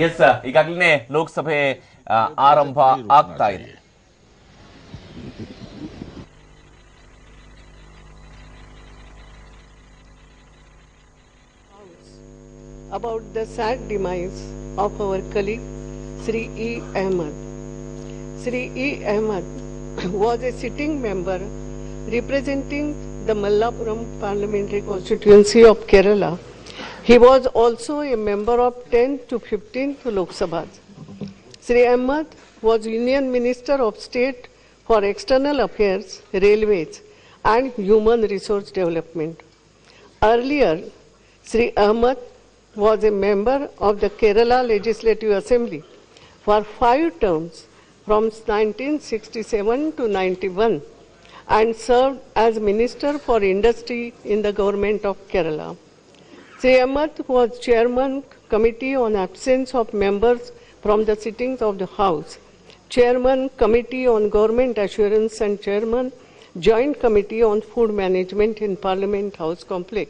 S ಈಗಾಗಲೇ ಲೋಕಸಭೆ ಆರಂಭ ಆಗ್ತಾ ಇದೆ. About the sad demise of our colleague Sri E. Ahmed. Sri E. Ahmed was a sitting member representing the Mallapuram parliamentary constituency of Kerala. He was also a member of 10th to 15th Lok Sabha. Sri Ahmed was Union Minister of State for External Affairs, Railways and Human Resource Development. Earlier, Sri Ahmed was a member of the Kerala Legislative Assembly for 5 terms from 1967 to 91 and served as Minister for Industry in the government of Kerala. Sri Ahmed was Chairman Committee on Absence of Members from the sittings of the House, Chairman Committee on Government Assurance and Chairman Joint Committee on Food Management in Parliament House Complex.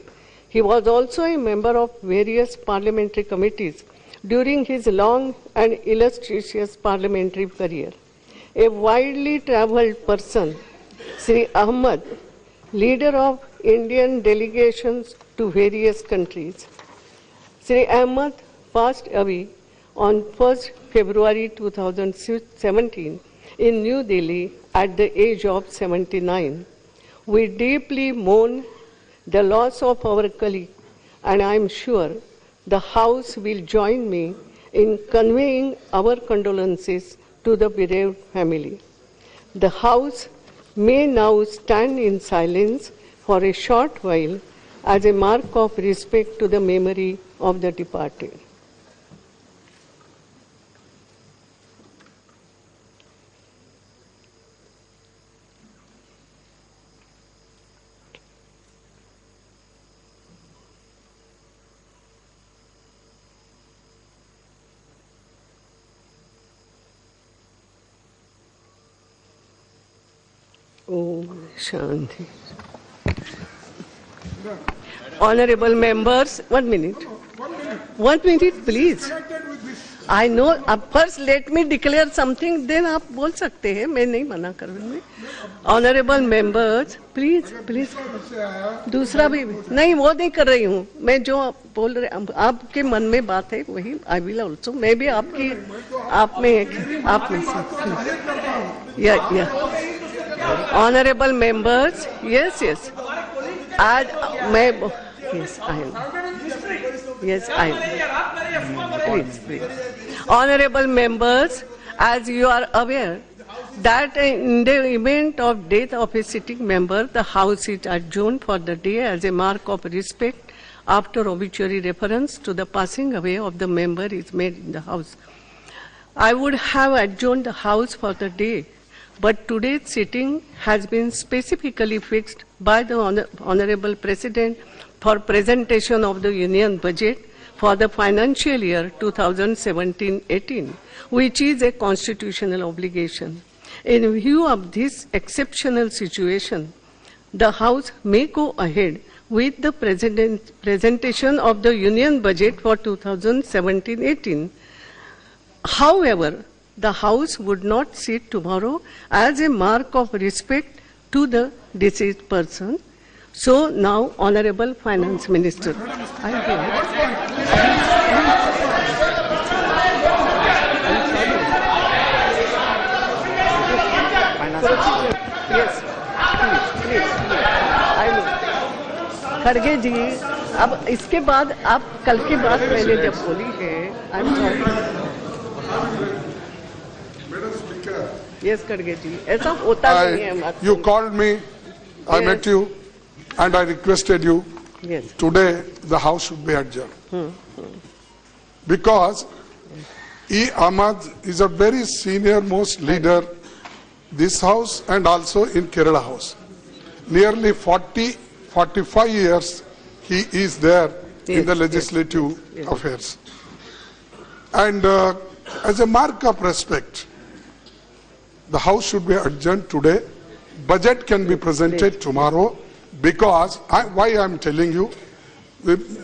He was also a member of various parliamentary committees during his long and illustrious parliamentary career. A widely travelled person, Sri Ahmed, leader of Indian delegations to various countries. Sri Ahmed passed away on 1st February 2017 in New Delhi at the age of 79. We deeply mourn the loss of our colleague, and I am sure the House will join me in conveying our condolences to the bereaved family. The House may now stand in silence for a short while as a mark of respect to the memory of the departed. Om Shanti. Honorable members, 1 minute. 1 minute, please. I know. First, let me declare something. Then आप बोल सकते हैं. मैं नहीं मना कर रही हूँ. Honorable members, please, please. दूसरा भी नहीं, वो नहीं कर रही हूँ. मैं जो बोल रहे, आपके मन में बात है वही. I will also. मैं भी आपकी, आप में से. Yeah. Honorable members, yes. आज मैं yes I am. Please. Honorable members, as you are aware that in the event of death of a sitting member, the House is adjourned for the day as a mark of respect after obituary reference to the passing away of the member is made in the House. I would have adjourned the House for the day, but today's sitting has been specifically fixed by the Honorable President for presentation of the Union Budget for the financial year 2017-18, which is a constitutional obligation. In view of this exceptional situation, the House may go ahead with the presentation of the Union Budget for 2017-18. However, the House would not sit tomorrow as a mark of respect to the deceased person. So now, Honorable Finance Minister, I Yes, please. I will. खड़गे जी, अब इसके बाद आप कल की बात मैंने जब बोली है, I'm sorry. Yes, खड़गे जी, ऐसा होता नहीं है. You called me, I met you, and I requested you. Yes. Today the House should be adjourned. Because E. Ahmed is a very senior most leader this House and also in Kerala House. Nearly 45 years he is there in the legislative affairs. And as a mark of respect, the House should be adjourned today. Budget can be presented tomorrow because, why I am telling you,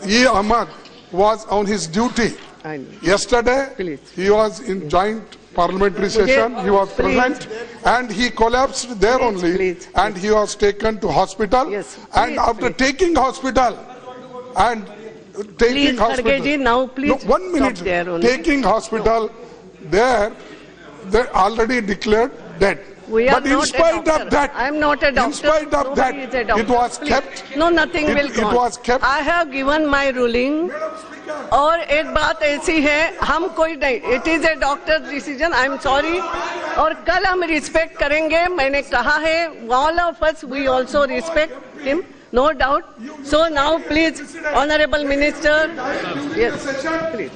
E. Ahmed was on his duty I know. Yesterday, Please. he was in joint parliamentary session, he was Please. present, and he collapsed there only, please, and he was taken to hospital, Yes, and please, after please. taking hospital, and taking Please, hospital. Kharge ji, now please No, 1 minute. stop there only. Taking hospital, there, they already declared dead. We are But in not a spite doctor. of that, I am not a doctor. in spite of that, Nobody is a doctor. it was Please. kept. No, nothing will It go on. was kept. I have given my ruling. और एक बात ऐसी है, हम कोई नहीं, it is a doctor decision, I am sorry, और कल हम रिस्पेक्ट करेंगे, मैंने कहा है, all of us we also respect him, no doubt. So now please honourable minister, yes please,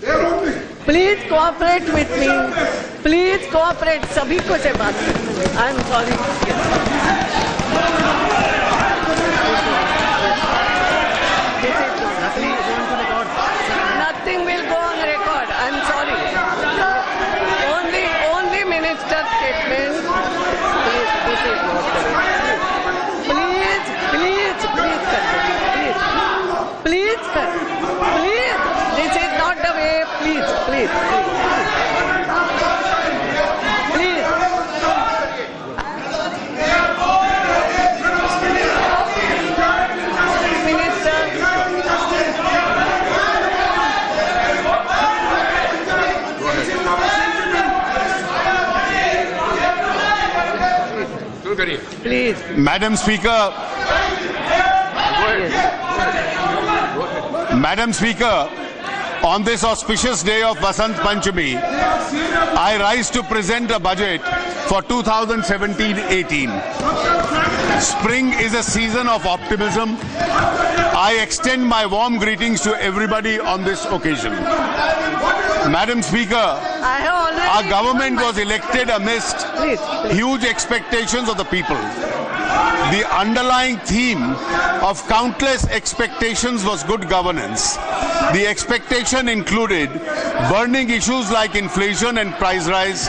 please cooperate with me, please cooperate, सभी को से बात, I am sorry. Nothing will go on record. I'm sorry. Only minister statement. Please, this is not correct. Please, please. This is not the way. Please. Please. Madam Speaker, Madam Speaker, on this auspicious day of Vasant Panchami, I rise to present a budget for 2017-18. Spring is a season of optimism. I extend my warm greetings to everybody on this occasion. Madam Speaker, I have already our government was elected amidst Please. huge expectations of the people. The underlying theme of countless expectations was good governance. The expectation included burning issues like inflation and price rise,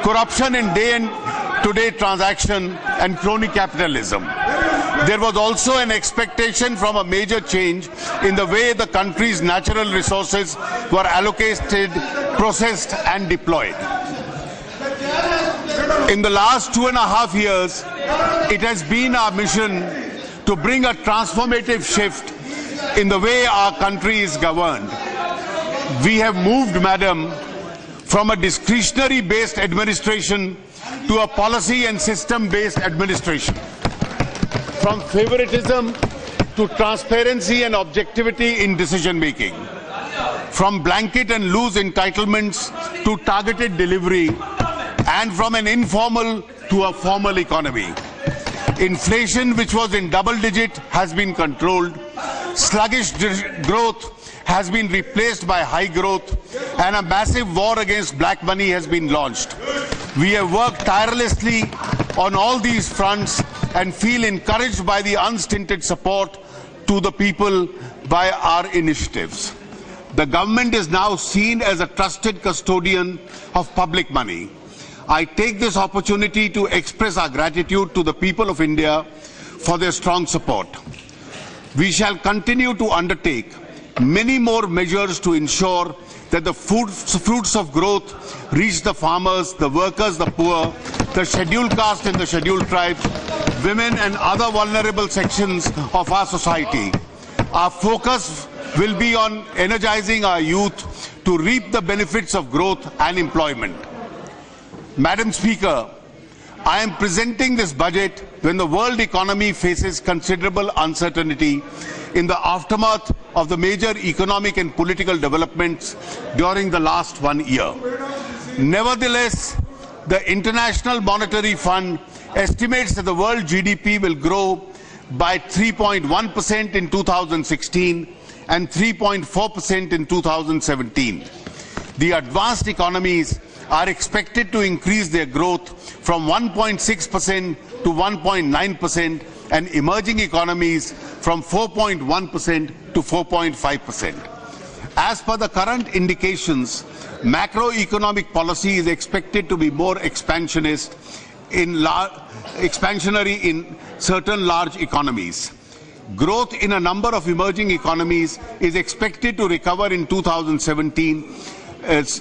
corruption in day-to-day transaction, and crony capitalism. There was also an expectation from a major change in the way the country's natural resources were allocated, processed, and deployed. In the last 2.5 years, it has been our mission to bring a transformative shift in the way our country is governed. We have moved, Madam, from a discretionary-based administration to a policy and system-based administration. From favoritism to transparency and objectivity in decision-making. From blanket and loose entitlements to targeted delivery, and from an informal to a formal economy. Inflation, which was in double digit, has been controlled. Sluggish growth has been replaced by high growth, and a massive war against black money has been launched. We have worked tirelessly on all these fronts and feel encouraged by the unstinted support to the people by our initiatives. The government is now seen as a trusted custodian of public money. I take this opportunity to express our gratitude to the people of India for their strong support. We shall continue to undertake many more measures to ensure that the fruits of growth reach the farmers, the workers, the poor, the scheduled caste and the scheduled tribes, women and other vulnerable sections of our society. Our focus will be on energizing our youth to reap the benefits of growth and employment. Madam Speaker, I am presenting this budget when the world economy faces considerable uncertainty in the aftermath of the major economic and political developments during the last 1 year. Nevertheless, the International Monetary Fund estimates that the world GDP will grow by 3.1% in 2016 and 3.4% in 2017. The advanced economies are expected to increase their growth from 1.6% to 1.9% and emerging economies from 4.1% to 4.5%. As per the current indications, macroeconomic policy is expected to be more expansionary in certain large economies. growth in a number of emerging economies is expected to recover in 2017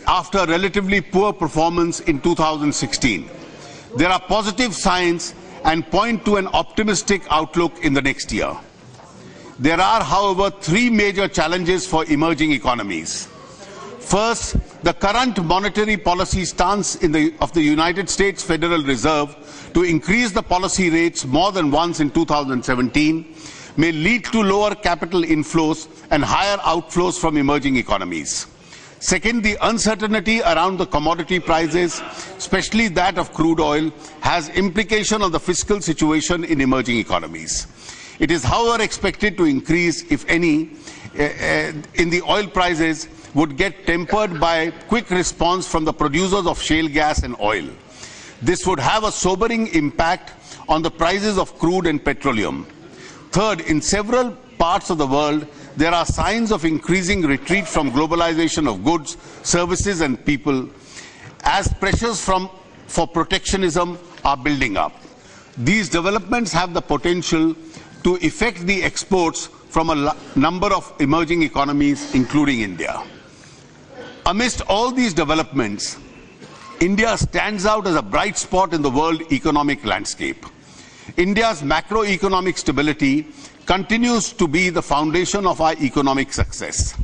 after a relatively poor performance in 2016. There are positive signs and point to an optimistic outlook in the next year. There are, however, three major challenges for emerging economies. First, the current monetary policy stance of the United States Federal Reserve to increase the policy rates more than once in 2017 may lead to lower capital inflows and higher outflows from emerging economies. Second, the uncertainty around the commodity prices, especially that of crude oil, has implication on the fiscal situation in emerging economies. It is, however, expected to increase, if any, in the oil prices would get tempered by quick response from the producers of shale gas and oil. This would have a sobering impact on the prices of crude and petroleum. Third, in several parts of the world, there are signs of increasing retreat from globalization of goods, services and people as pressures for protectionism are building up. These developments have the potential to affect the exports from a number of emerging economies, including India. Amidst all these developments, India stands out as a bright spot in the world economic landscape. India's macroeconomic stability continues to be the foundation of our economic success.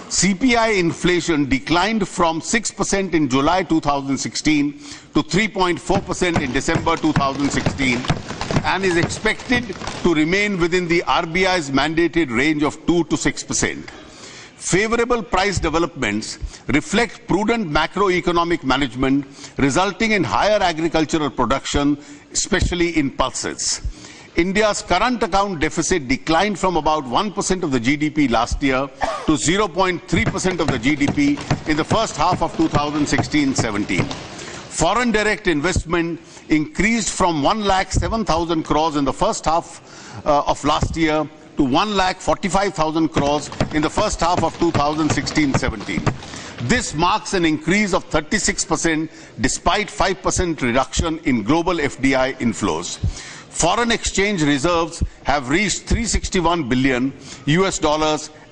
CPI inflation declined from 6% in July 2016 to 3.4% in December 2016 and is expected to remain within the RBI's mandated range of 2 to 6%. Favorable price developments reflect prudent macroeconomic management, resulting in higher agricultural production, especially in pulses. India's current account deficit declined from about 1% of the GDP last year to 0.3% of the GDP in the first half of 2016-17. Foreign direct investment increased from 1,07,000 crores in the first half of last year to 1,45,000 crores in the first half of 2016-17. This marks an increase of 36% despite 5% reduction in global FDI inflows. Foreign exchange reserves have reached $361 billion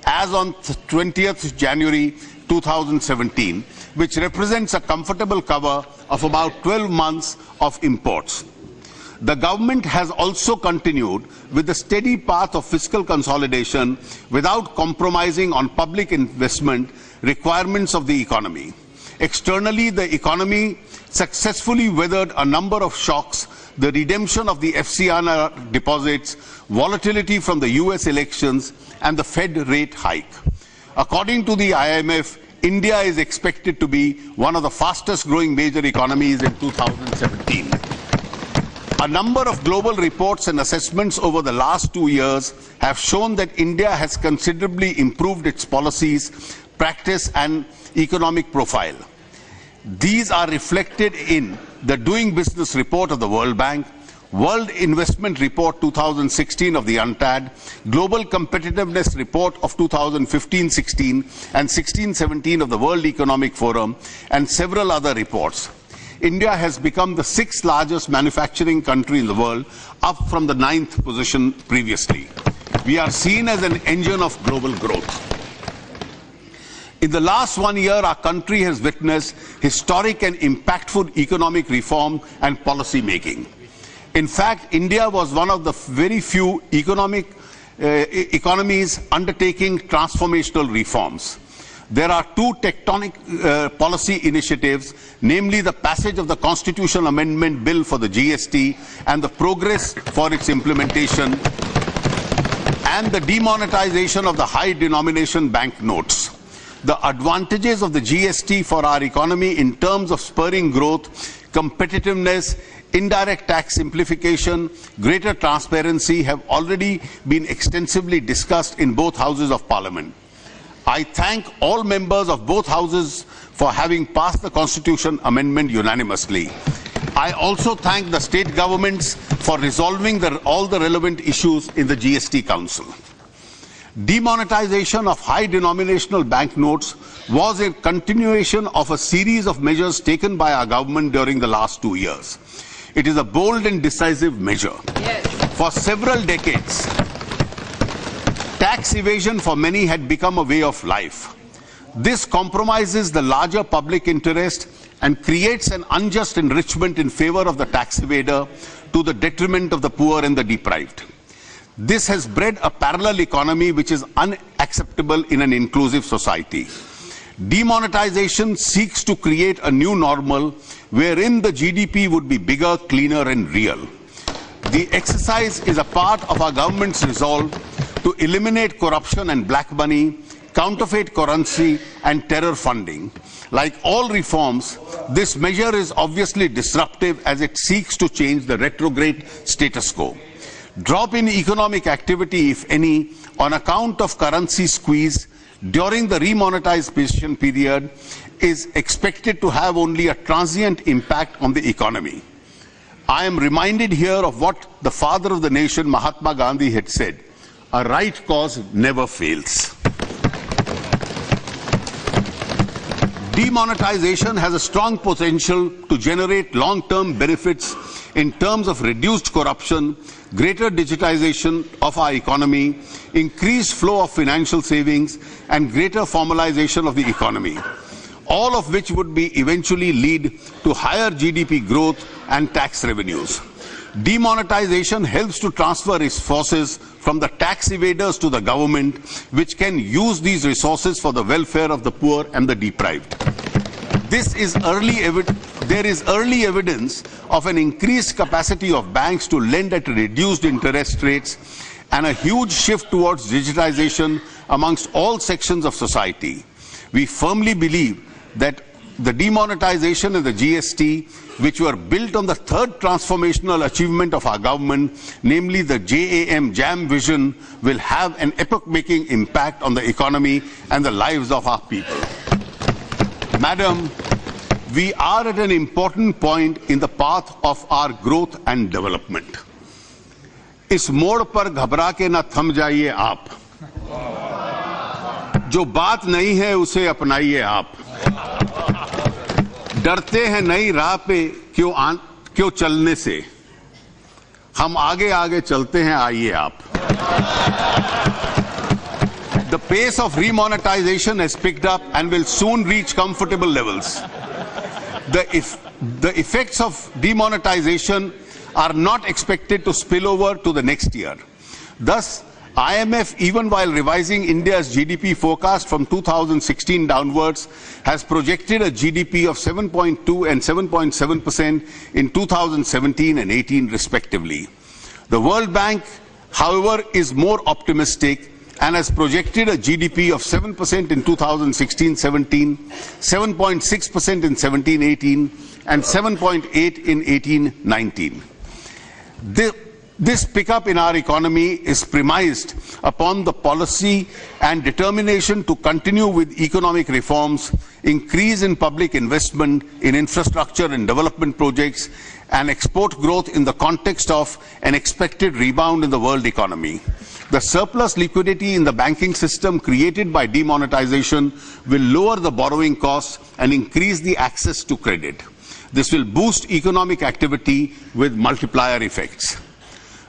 as on 20th January 2017, which represents a comfortable cover of about 12 months of imports. The government has also continued with the steady path of fiscal consolidation without compromising on public investment requirements of the economy. Externally, the economy successfully weathered a number of shocks: the redemption of the FCNR deposits, volatility from the US elections, and the Fed rate hike. According to the IMF, India is expected to be one of the fastest growing major economies in 2017. A number of global reports and assessments over the last 2 years have shown that India has considerably improved its policies, practice and economic profile. These are reflected in the Doing Business report of the World Bank, World Investment Report 2016 of the UNCTAD, Global Competitiveness Report of 2015-16 and 16-17 of the World Economic Forum, and several other reports. India has become the 6th largest manufacturing country in the world, up from the 9th position previously. We are seen as an engine of global growth. In the last 1 year, our country has witnessed historic and impactful economic reform and policy making. In fact, India was one of the very few economies undertaking transformational reforms. There are two tectonic policy initiatives, namely the passage of the Constitution Amendment Bill for the GST and the progress for its implementation, and the demonetization of the high denomination bank notes. The advantages of the GST for our economy in terms of spurring growth, competitiveness, indirect tax simplification, greater transparency have already been extensively discussed in both houses of Parliament. I thank all members of both houses for having passed the Constitution Amendment unanimously. I also thank the state governments for resolving all the relevant issues in the GST Council. Demonetization of high denominational banknotes was a continuation of a series of measures taken by our government during the last 2 years. It is a bold and decisive measure. Yes. For several decades, Tax evasion for many had become a way of life. This compromises the larger public interest and creates an unjust enrichment in favor of the tax evader to the detriment of the poor and the deprived. This has bred a parallel economy which is unacceptable in an inclusive society. Demonetization seeks to create a new normal wherein the GDP would be bigger, cleaner and real. The exercise is a part of our government's resolve to eliminate corruption and black money, counterfeit currency and terror funding. Like all reforms, this measure is obviously disruptive as it seeks to change the retrograde status quo. Drop in economic activity, if any, on account of currency squeeze during the remonetization period is expected to have only a transient impact on the economy. I am reminded here of what the father of the nation, Mahatma Gandhi, had said: a right cause never fails. Demonetization has a strong potential to generate long-term benefits in terms of reduced corruption, greater digitization of our economy, increased flow of financial savings, and greater formalization of the economy, all of which would be eventually lead to higher GDP growth and tax revenues. Demonetization helps to transfer resources from the tax evaders to the government, which can use these resources for the welfare of the poor and the deprived. There is early evidence of an increased capacity of banks to lend at reduced interest rates and a huge shift towards digitization amongst all sections of society. We firmly believe that the demonetization and the GST, which were built on the third transformational achievement of our government, namely the JAM vision, will have an epoch-making impact on the economy and the lives of our people. Madam, we are at an important point in the path of our growth and development. इस मोड़ पर घबरा के न थम जाइए आप, जो बात नहीं है उसे अपनाइए आप, डरते हैं नई राह पे क्यों चलने से, हम आगे आगे चलते हैं आइए आप. The pace of remonetization has picked up and will soon reach comfortable levels. The effects of demonetization are not expected to spill over to the next year. Thus, IMF, even while revising India's GDP forecast from 2016 downwards, has projected a GDP of 7.2 and 7.7% in 2017 and 18 respectively. The World Bank, however, is more optimistic and has projected a GDP of 7% in 2016-17, 7.6% in 17-18, and 7.8 in 18-19. This pickup in our economy is premised upon the policy and determination to continue with economic reforms, increase in public investment in infrastructure and development projects, and export growth in the context of an expected rebound in the world economy. The surplus liquidity in the banking system created by demonetization will lower the borrowing costs and increase the access to credit. This will boost economic activity with multiplier effects.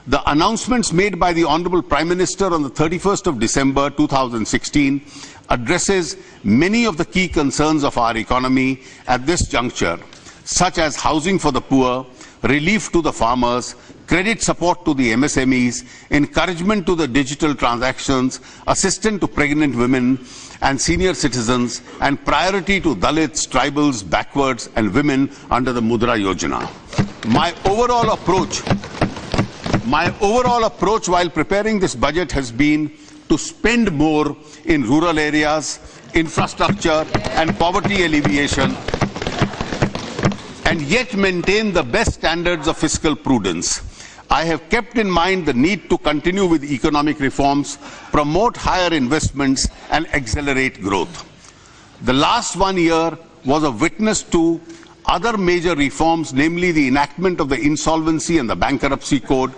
The announcements made by the Honorable Prime Minister on the 31st of December 2016 addresses many of the key concerns of our economy at this juncture, such as housing for the poor, relief to the farmers, credit support to the MSMEs, encouragement to the digital transactions, assistance to pregnant women and senior citizens, and priority to Dalits, tribals, backwards, and women under the Mudra Yojana. My overall approach while preparing this budget has been to spend more in rural areas, infrastructure, and poverty alleviation, and yet maintain the best standards of fiscal prudence. I have kept in mind the need to continue with economic reforms, promote higher investments, and accelerate growth. The last 1 year was a witness to other major reforms, namely the enactment of the Insolvency and the Bankruptcy Code,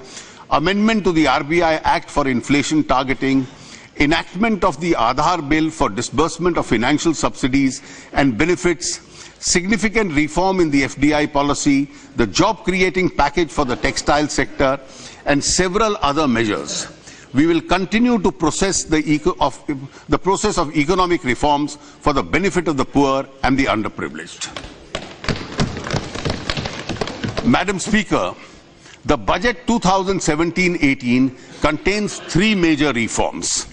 amendment to the RBI Act for inflation targeting, enactment of the Aadhaar Bill for disbursement of financial subsidies and benefits, significant reform in the FDI policy, the job-creating package for the textile sector, and several other measures. we will continue to process the process of economic reforms for the benefit of the poor and the underprivileged. Madam Speaker, the budget 2017-18 contains three major reforms.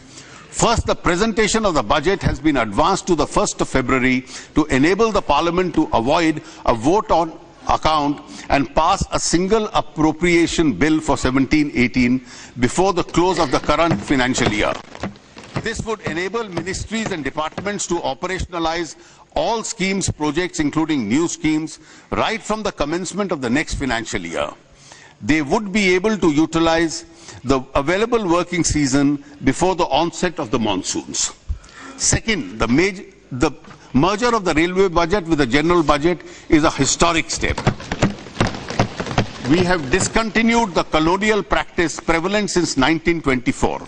First, the presentation of the budget has been advanced to the 1st of February to enable the Parliament to avoid a vote on account and pass a single appropriation bill for 17-18 before the close of the current financial year. This would enable ministries and departments to operationalize all schemes, projects, including new schemes, right from the commencement of the next financial year. They would be able to utilize the available working season before the onset of the monsoons. Second, the merger of the railway budget with the general budget is a historic step. We have discontinued the colonial practice prevalent since 1924.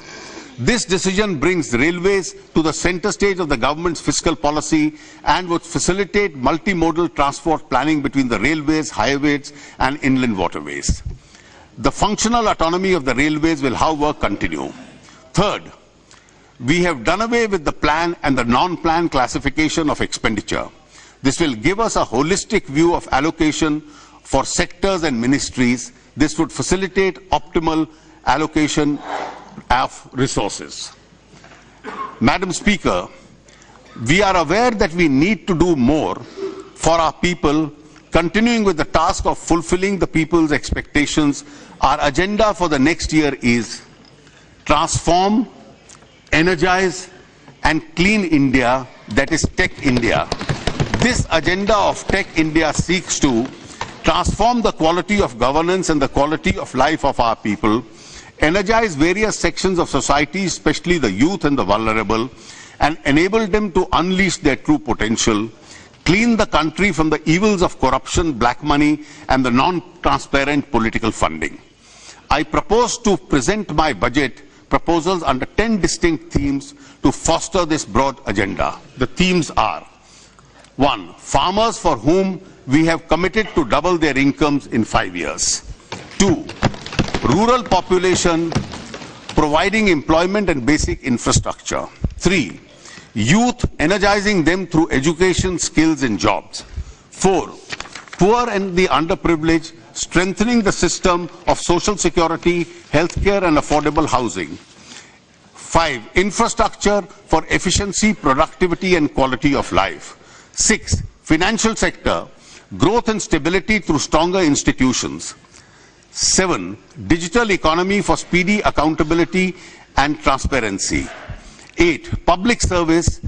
This decision brings railways to the center stage of the government's fiscal policy and would facilitate multimodal transport planning between the railways, highways, and inland waterways. The functional autonomy of the railways will, however, continue. Third, we have done away with the plan and the non-plan classification of expenditure. This will give us a holistic view of allocation for sectors and ministries. This would facilitate optimal allocation of resources. Madam Speaker, we are aware that we need to do more for our people. Continuing with the task of fulfilling the people's expectations, our agenda for the next year is transform, energize, and clean India, that is Tech India. This agenda of Tech India seeks to transform the quality of governance and the quality of life of our people, energize various sections of society, especially the youth and the vulnerable, and enable them to unleash their true potential, clean the country from the evils of corruption, black money, and the non-transparent political funding. I propose to present my budget proposals under 10 distinct themes to foster this broad agenda. The themes are: 1. Farmers for whom we have committed to double their incomes in 5 years. 2. Rural population, providing employment and basic infrastructure. 3. Youth, energizing them through education, skills, and jobs. 4. Poor and the underprivileged, strengthening the system of social security, healthcare, and affordable housing. 5. Infrastructure for efficiency, productivity, and quality of life. 6. Financial sector, growth and stability through stronger institutions. 7. Digital economy for speedy accountability and transparency. 8. Public service,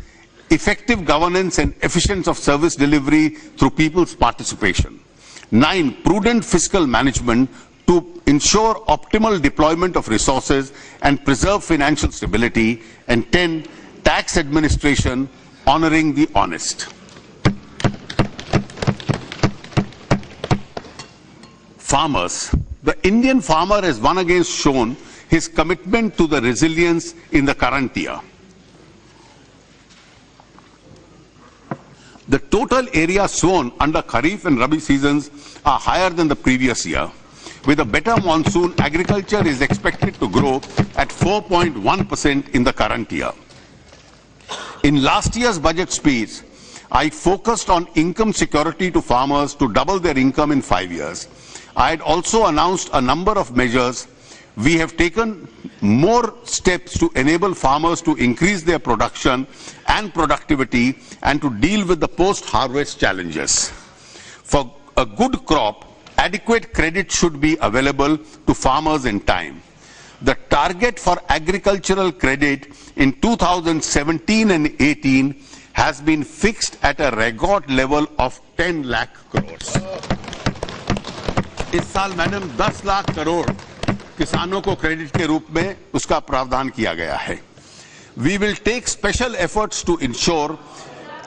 effective governance and efficiency of service delivery through people's participation. 9. Prudent fiscal management to ensure optimal deployment of resources and preserve financial stability. And 10. Tax administration, honoring the honest. Farmers. The Indian farmer has once again shown his commitment to the resilience in the current year. The total area sown under Kharif and Rabi seasons are higher than the previous year. With a better monsoon, agriculture is expected to grow at 4.1% in the current year. In last year's budget speech, I focused on income security to farmers to double their income in 5 years. I had also announced a number of measures. We have taken more steps to enable farmers to increase their production and productivity and to deal with the post-harvest challenges. For a good crop, adequate credit should be available to farmers in time. The target for agricultural credit in 2017 and 18 has been fixed at a record level of 10 lakh crores. इस साल madam 10 lakh crore किसानों को credit के रूप में उसका प्रावधान किया गया है. We will take special efforts to ensure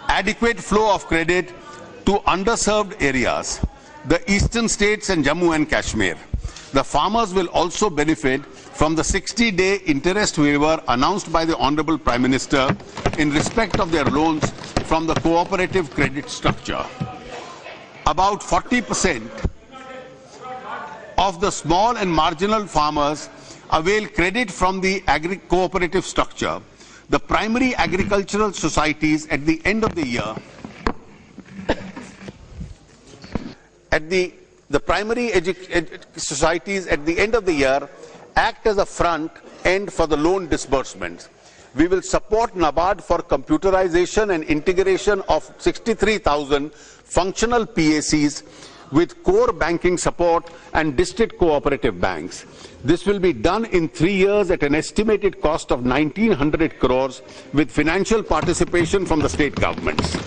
adequate flow of credit to underserved areas, the eastern states and Jammu and Kashmir. The farmers will also benefit from the 60-day interest waiver announced by the Honorable Prime Minister in respect of their loans from the cooperative credit structure. About 40% of the small and marginal farmers avail credit from the cooperative structure, the primary agricultural societies at the end of the year societies at the end of the year act as a front end for the loan disbursements. We will support NABARD for computerization and integration of 63,000 functional PACs with core banking support and district cooperative banks. This will be done in 3 years at an estimated cost of 1,900 crores with financial participation from the state governments.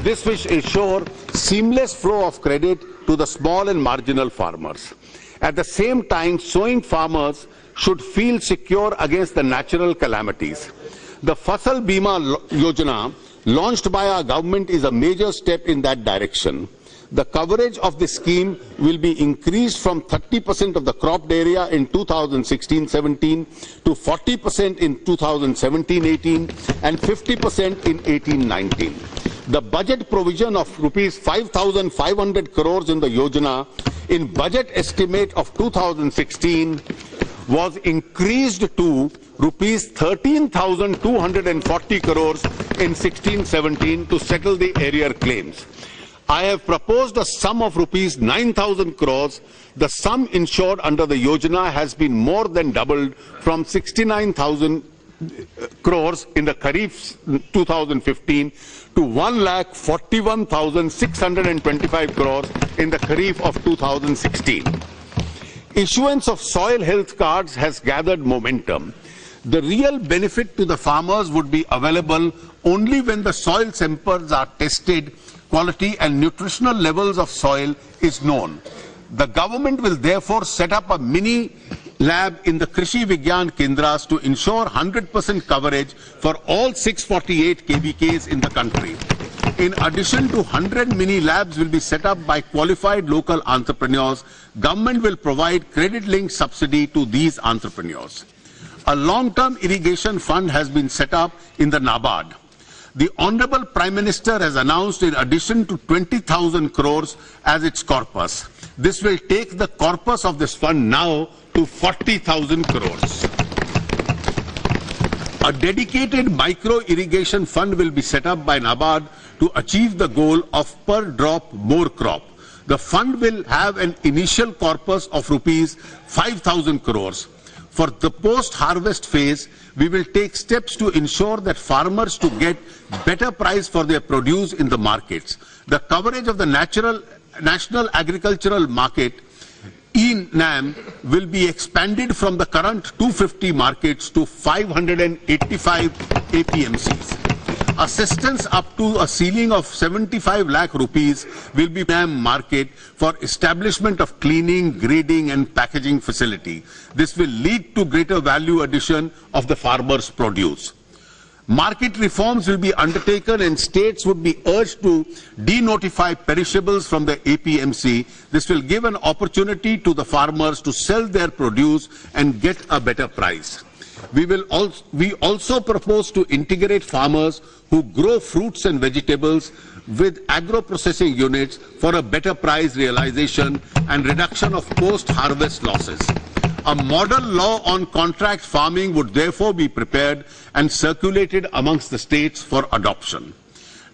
This will ensure seamless flow of credit to the small and marginal farmers. At the same time, sowing farmers should feel secure against the natural calamities. The Fasal Bima Yojana launched by our government is a major step in that direction. The coverage of the scheme will be increased from 30% of the cropped area in 2016-17 to 40% in 2017-18 and 50% in 18-19. The budget provision of rupees 5,500 crores in the Yojana in budget estimate of 2016 was increased to rupees 13,240 crores in 16-17 to settle the arrear claims. I have proposed a sum of rupees 9,000 crores. The sum insured under the Yojana has been more than doubled from 69,000 crores in the Kharif 2015 to 1,41,625 crores in the Kharif of 2016. Issuance of soil health cards has gathered momentum. The real benefit to the farmers would be available only when the soil samples are tested, quality and nutritional levels of soil is known. The government will therefore set up a mini lab in the Krishi Vigyan Kendras to ensure 100% coverage for all 648 KVKs in the country. In addition to 100 mini labs will be set up by qualified local entrepreneurs, government will provide credit-linked subsidy to these entrepreneurs. A long-term irrigation fund has been set up in the NABARD. The Honorable Prime Minister has announced in addition to 20,000 crores as its corpus. This will take the corpus of this fund now to 40,000 crores. A dedicated micro irrigation fund will be set up by NABARD to achieve the goal of per drop more crop. The fund will have an initial corpus of rupees 5,000 crores. For the post-harvest phase, we will take steps to ensure that farmers to get better price for their produce in the markets. The coverage of the National Agricultural Market (NAM) will be expanded from the current 250 markets to 585 APMCs. Assistance up to a ceiling of 75 lakh rupees will be NAM market for establishment of cleaning, grading and packaging facility. This will lead to greater value addition of the farmers' produce. Market reforms will be undertaken and states would be urged to denotify perishables from the APMC. This will give an opportunity to the farmers to sell their produce and get a better price. We also propose to integrate farmers who grow fruits and vegetables with agro-processing units for a better price realization and reduction of post-harvest losses. A model law on contract farming would therefore be prepared and circulated amongst the states for adoption.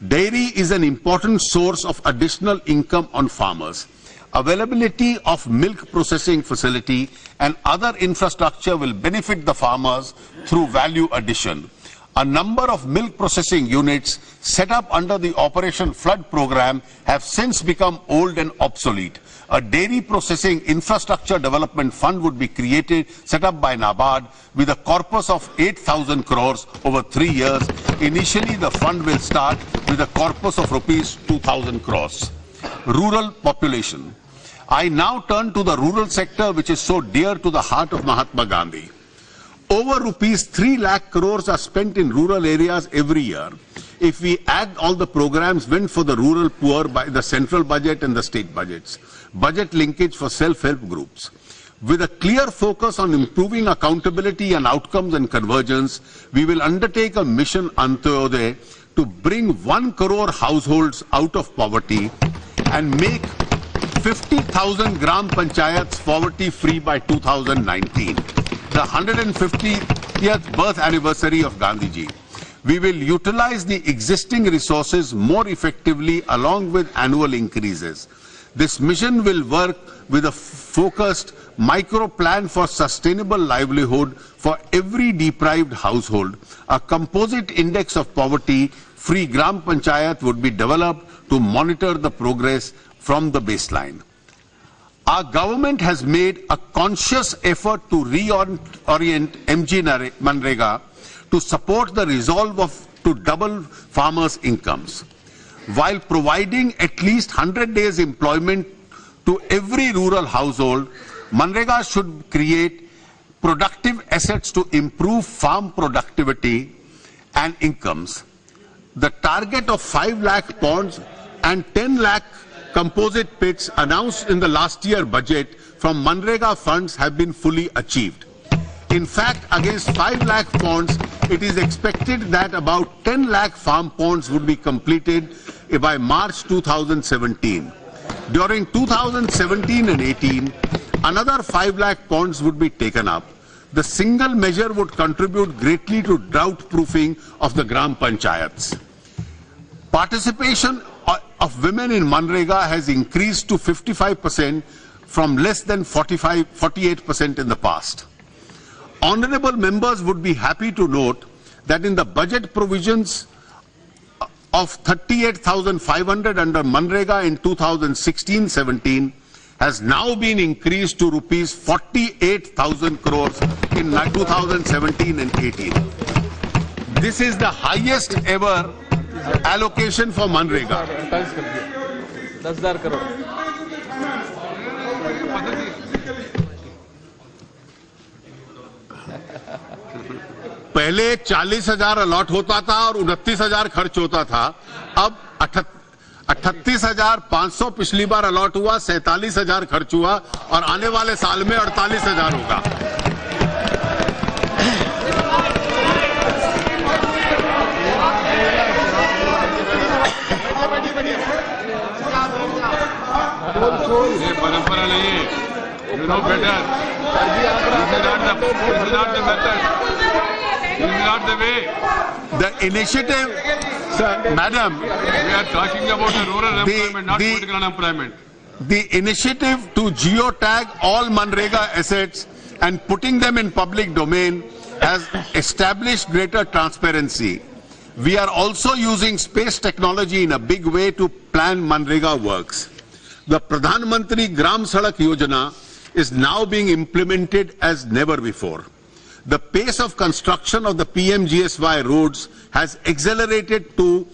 Dairy is an important source of additional income on farmers. Availability of milk processing facility and other infrastructure will benefit the farmers through value addition. A number of milk processing units set up under the Operation Flood program have since become old and obsolete. A dairy processing infrastructure development fund would be set up by NABARD with a corpus of 8,000 crores over 3 years. Initially, the fund will start with a corpus of rupees 2,000 crores. Rural population. I now turn to the rural sector, which is so dear to the heart of Mahatma Gandhi. Over rupees 3 lakh crores are spent in rural areas every year. If we add all the programs meant for the rural poor by the central budget and the state budgets, budget linkage for self-help groups. With a clear focus on improving accountability and outcomes and convergence, we will undertake a mission Antyodaya to bring 1 crore households out of poverty and make 50,000 gram panchayats poverty-free by 2019. the 150th birth anniversary of Gandhiji. We will utilize the existing resources more effectively along with annual increases. This mission will work with a focused micro plan for sustainable livelihood for every deprived household. A composite index of poverty-free Gram Panchayat would be developed to monitor the progress from the baseline. Our government has made a conscious effort to reorient MG Manrega to support the resolve to double farmers' incomes. While providing at least 100 days employment to every rural household, Manrega should create productive assets to improve farm productivity and incomes. The target of 5 lakh ponds and 10 lakh composite pits announced in the last year budget from Manrega funds have been fully achieved. In fact, against 5 lakh ponds, it is expected that about 10 lakh farm ponds would be completed by March 2017. During 2017 and 18, another 5 lakh ponds would be taken up. The single measure would contribute greatly to drought proofing of the Gram Panchayats. Participation of women in Manrega has increased to 55% from less than 48% in the past. Honorable members would be happy to note that in the budget provisions of 38,500 under Manrega in 2016-17 has now been increased to rupees 48,000 crores in 2017 and 18. This is the highest ever allocation for Manrega. 10,000 crore. पहले 40,000 allot होता था और 29,000 खर्च होता था. अब 38,500 पिछली बार allot हुआ, 47,000 खर्च हुआ और आने वाले साल में 48,000 होगा. ये परंपरा नहीं है. You know better. This is not the method. This is not the way. The initiative, Madam, We are talking about the rural employment, not political unemployment. the initiative to geotag all Manrega assets and putting them in public domain has established greater transparency. We are also using space technology in a big way to plan Manrega works. The Pradhan Mantri Gram Sadak Yojana is now being implemented as never before. The pace of construction of the PMGSY roads has accelerated to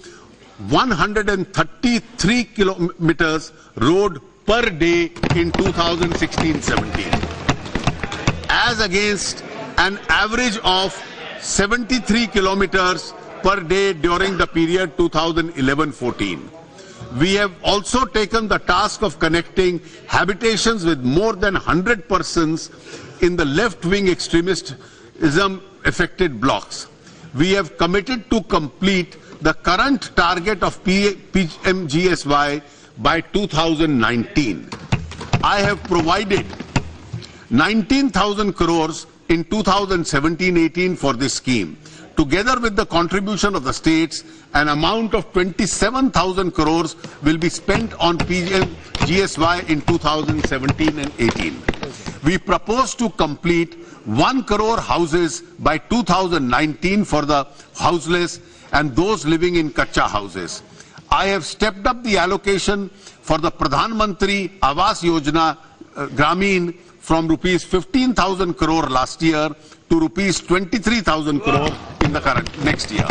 133 kilometers road per day in 2016-17, as against an average of 73 kilometers per day during the period 2011-14. We have also taken the task of connecting habitations with more than 100 persons in the left-wing extremism affected blocks. We have committed to complete the current target of PMGSY by 2019. I have provided 19,000 crores in 2017-18 for this scheme. Together with the contribution of the states, an amount of 27,000 crores will be spent on PMGSY in 2017 and 18. We propose to complete 1 crore houses by 2019 for the houseless and those living in Kacha houses. I have stepped up the allocation for the Pradhan Mantri Awas Yojana Gramin from rupees 15,000 crore last year to rupees 23,000 crore in the next year.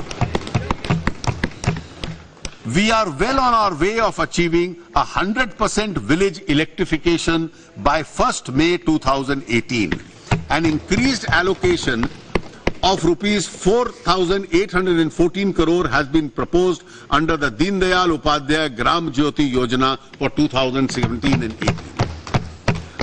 We are well on our way of achieving 100% village electrification by 1st May 2018. An increased allocation of rupees 4,814 crore has been proposed under the Deen Dayal Upadhyaya Gram Jyoti Yojana for 2017 and 18.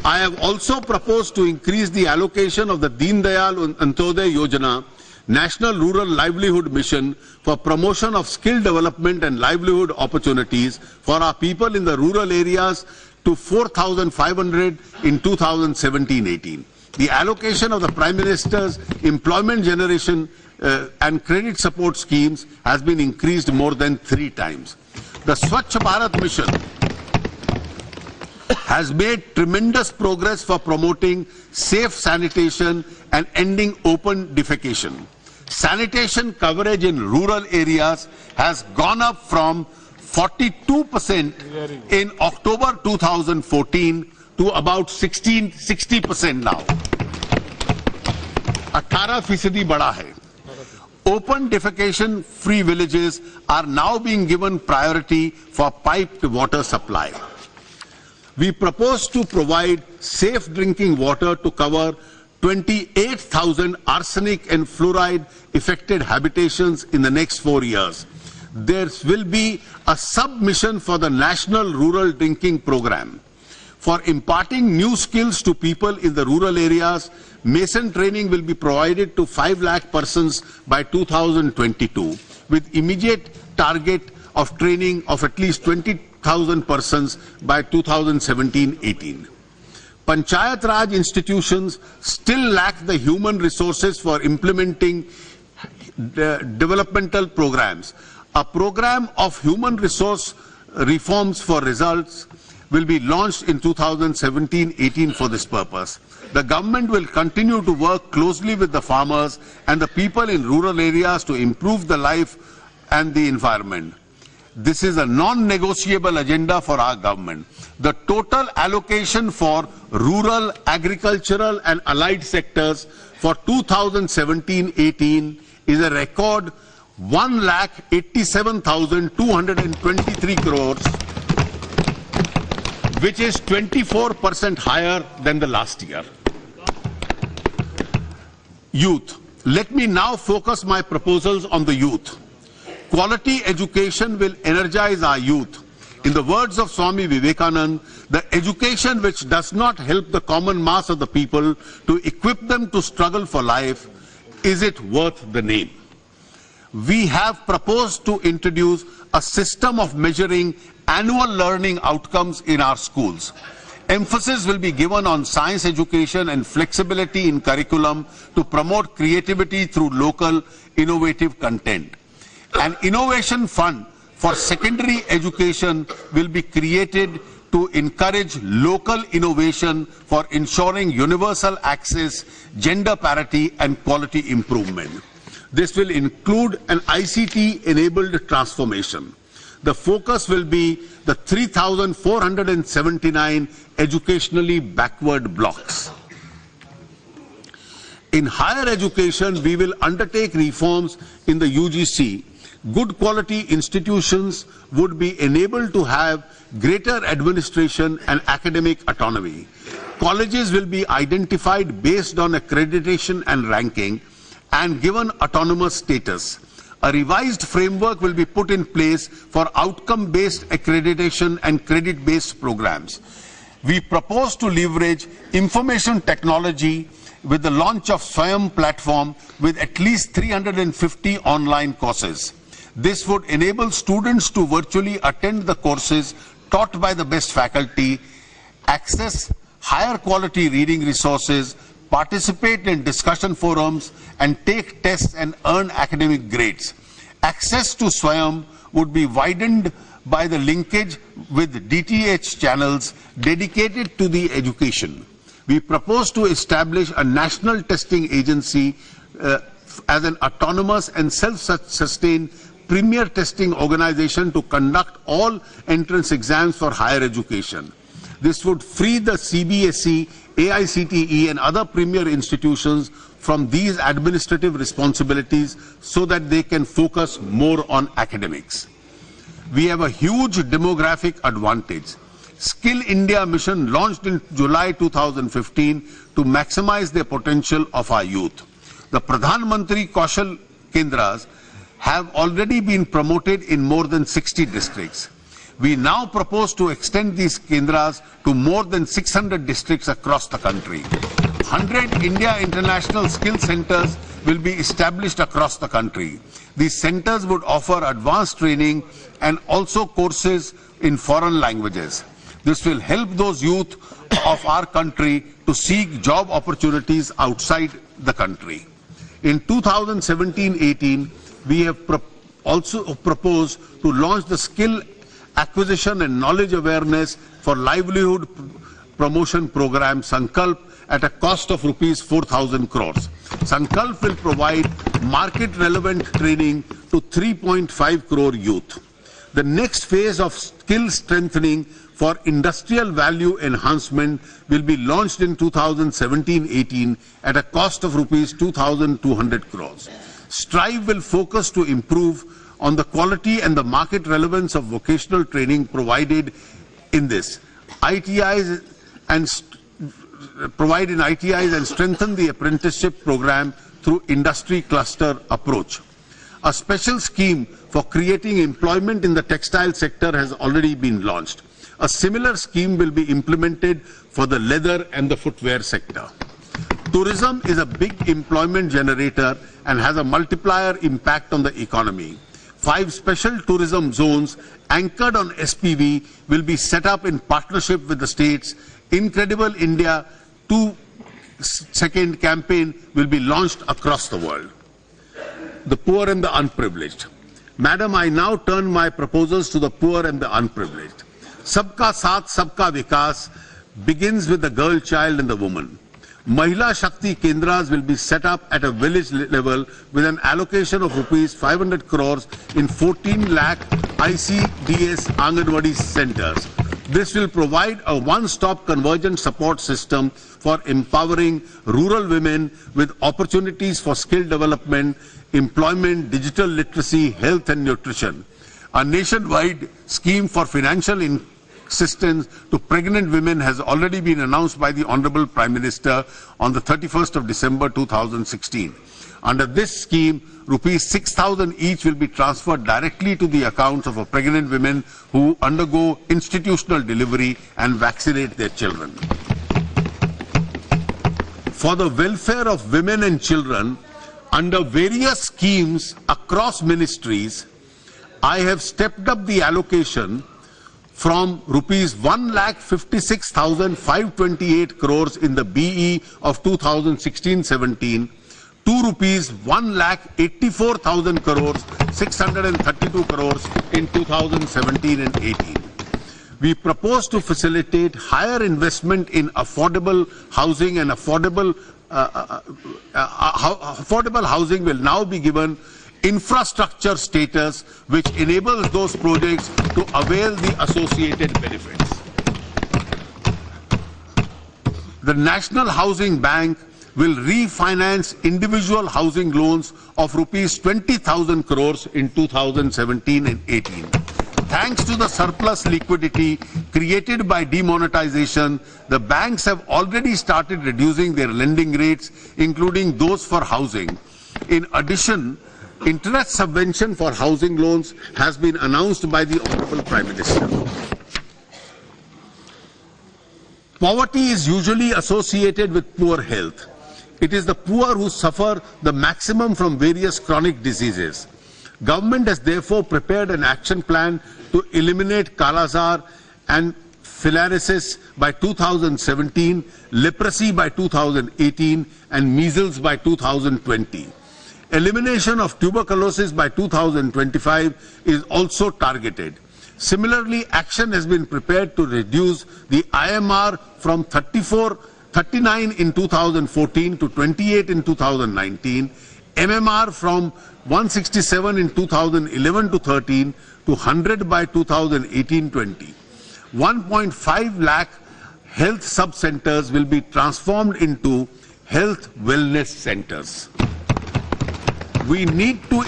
I have also proposed to increase the allocation of the Deen Dayal Antyodaya Yojana National Rural Livelihood Mission for promotion of skill development and livelihood opportunities for our people in the rural areas to 4,500 in 2017-18. The allocation of the Prime Minister's employment generation and credit support schemes has been increased more than 3 times. The Swachh Bharat mission has made tremendous progress for promoting safe sanitation and ending open defecation. Sanitation coverage in rural areas has gone up from 42% in October 2014 to about 60% now. 18% बढ़ा है. Open defecation free villages are now being given priority for piped water supply. We propose to provide safe drinking water to cover 28,000 arsenic and fluoride affected habitations in the next 4 years. There will be a sub-mission for the National Rural Drinking Program. For imparting new skills to people in the rural areas, mason training will be provided to 5 lakh persons by 2022, with immediate target of training of at least 20,000 persons by 2017-18. Panchayat Raj institutions still lack the human resources for implementing developmental programs. A program of human resource reforms for results will be launched in 2017-18 for this purpose. The government will continue to work closely with the farmers and the people in rural areas to improve the life and the environment. This is a non-negotiable agenda for our government. The total allocation for rural, agricultural and allied sectors for 2017-18 is a record 1,87,223 crores, which is 24% higher than the last year. Youth. Let me now focus my proposals on the youth. Quality education will energize our youth. In the words of Swami Vivekananda, the education which does not help the common mass of the people to equip them to struggle for life, is it worth the name? We have proposed to introduce a system of measuring annual learning outcomes in our schools. Emphasis will be given on science education and flexibility in curriculum to promote creativity through local innovative content. An innovation fund for secondary education will be created to encourage local innovation for ensuring universal access, gender parity and quality improvement. This will include an ICT-enabled transformation. The focus will be the 3,479 educationally backward blocks. In higher education, we will undertake reforms in the UGC. Good quality institutions would be enabled to have greater administration and academic autonomy. Colleges will be identified based on accreditation and ranking and given autonomous status. A revised framework will be put in place for outcome-based accreditation and credit-based programs. We propose to leverage information technology with the launch of Swayam platform with at least 350 online courses. This would enable students to virtually attend the courses taught by the best faculty, access higher quality reading resources, participate in discussion forums, and take tests and earn academic grades. Access to Swayam would be widened by the linkage with DTH channels dedicated to the education. We propose to establish a national testing agency as an autonomous and self-sustained premier testing organization to conduct all entrance exams for higher education. This would free the CBSE, AICTE and other premier institutions from these administrative responsibilities so that they can focus more on academics. We have a huge demographic advantage. Skill India mission launched in July 2015 to maximize the potential of our youth. The Pradhan Mantri Kaushal Kendras have already been promoted in more than 60 districts. We now propose to extend these Kendras to more than 600 districts across the country. 100 India International Skill Centers will be established across the country. These centers would offer advanced training and also courses in foreign languages. This will help those youth of our country to seek job opportunities outside the country. In 2017-18, we have also proposed to launch the skill acquisition and knowledge awareness for livelihood promotion program Sankalp at a cost of rupees 4,000 crores. Sankalp will provide market relevant training to 3.5 crore youth. The next phase of skill strengthening for industrial value enhancement will be launched in 2017-18 at a cost of rupees 2,200 crores. Strive will focus to improve on the quality and the market relevance of vocational training provided in this. ITIs and strengthen the apprenticeship program through industry cluster approach. A special scheme for creating employment in the textile sector has already been launched. A similar scheme will be implemented for the leather and the footwear sector. Tourism is a big employment generator and has a multiplier impact on the economy. 5 special tourism zones anchored on SPV will be set up in partnership with the states. Incredible India 2nd campaign will be launched across the world. The poor and the unprivileged. Madam, I now turn my proposals to the poor and the unprivileged. Sabka Saath, Sabka Vikas begins with the girl child and the woman. Mahila Shakti Kendras will be set up at a village level with an allocation of rupees 500 crores in 14 lakh ICDS Anganwadi centers. This will provide a one-stop convergent support system for empowering rural women with opportunities for skill development, employment, digital literacy, health and nutrition. A nationwide scheme for financial assistance to pregnant women has already been announced by the Honorable Prime Minister on the 31st of December 2016. Under this scheme, rupees 6,000 each will be transferred directly to the accounts of pregnant women who undergo institutional delivery and vaccinate their children. For the welfare of women and children, under various schemes across ministries, I have stepped up the allocation from rupees 1,56,528 crores in the BE of 2016-17 to rupees 1,84,000 crores, 632 crores in 2017 and 18. We propose to facilitate higher investment in affordable housing, and affordable housing will now be given infrastructure status, which enables those projects to avail the associated benefits. The National Housing Bank will refinance individual housing loans of rupees 20,000 crores in 2017 and 18. Thanks to the surplus liquidity created by demonetization, the banks have already started reducing their lending rates, including those for housing. In addition, interest subvention for housing loans has been announced by the Honorable Prime Minister. Poverty is usually associated with poor health. It is the poor who suffer the maximum from various chronic diseases. Government has therefore prepared an action plan to eliminate Kala Azar and filariasis by 2017, leprosy by 2018, and measles by 2020. Elimination of tuberculosis by 2025 is also targeted. Similarly, action has been prepared to reduce the IMR from 39 in 2014 to 28 in 2019, MMR from 167 in 2011 to 13 to 100 by 2018-20. 1.5 lakh health sub-centers will be transformed into health wellness centers. We need to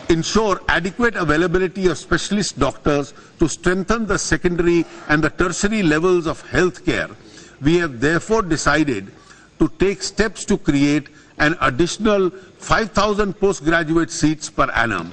ensure adequate availability of specialist doctors to strengthen the secondary and the tertiary levels of health care. We have therefore decided to take steps to create an additional 5,000 postgraduate seats per annum.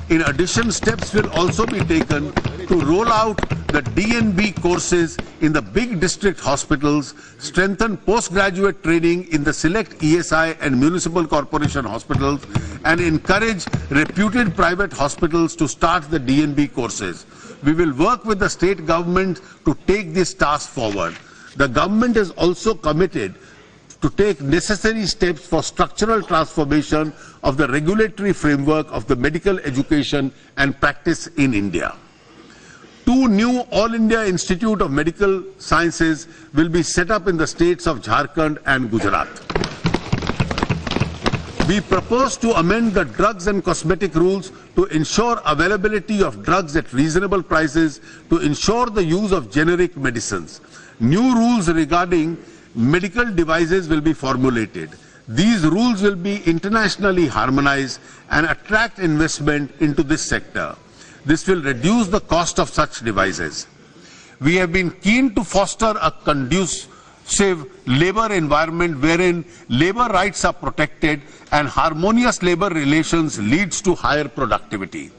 In addition, steps will also be taken to roll out the DNB courses in the big district hospitals, strengthen postgraduate training in the select ESI and municipal corporation hospitals, and encourage reputed private hospitals to start the DNB courses. We will work with the state government to take this task forward. The government is also committed to take necessary steps for structural transformation of the regulatory framework of the medical education and practice in India. 2 new All India Institute of Medical Sciences will be set up in the states of Jharkhand and Gujarat. We propose to amend the drugs and cosmetic rules to ensure availability of drugs at reasonable prices, to ensure the use of generic medicines. New rules regarding medical devices will be formulated. These rules will be internationally harmonized and attract investment into this sector. This will reduce the cost of such devices. We have been keen to foster a conducive labor environment wherein labor rights are protected and harmonious labor relations leads to higher productivity.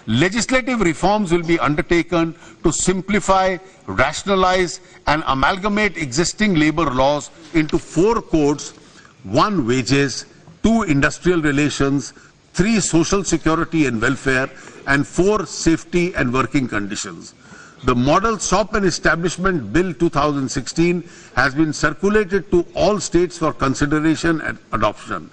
Legislative reforms will be undertaken to simplify, rationalize and amalgamate existing labor laws into 4 codes: 1 wages, 2 industrial relations, 3 social security and welfare, and 4 safety and working conditions. The Model Shop and Establishment Bill 2016 has been circulated to all states for consideration and adoption.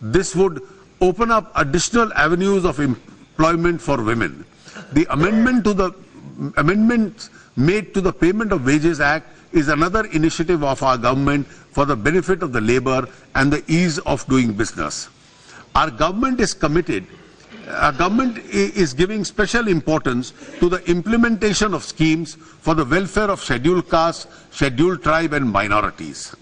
This would open up additional avenues of employment for women. The amendments made to the Payment of Wages Act is another initiative of our government for the benefit of the labor and the ease of doing business. Our government is committed. Our government is giving special importance to the implementation of schemes for the welfare of scheduled castes, scheduled tribe and minorities.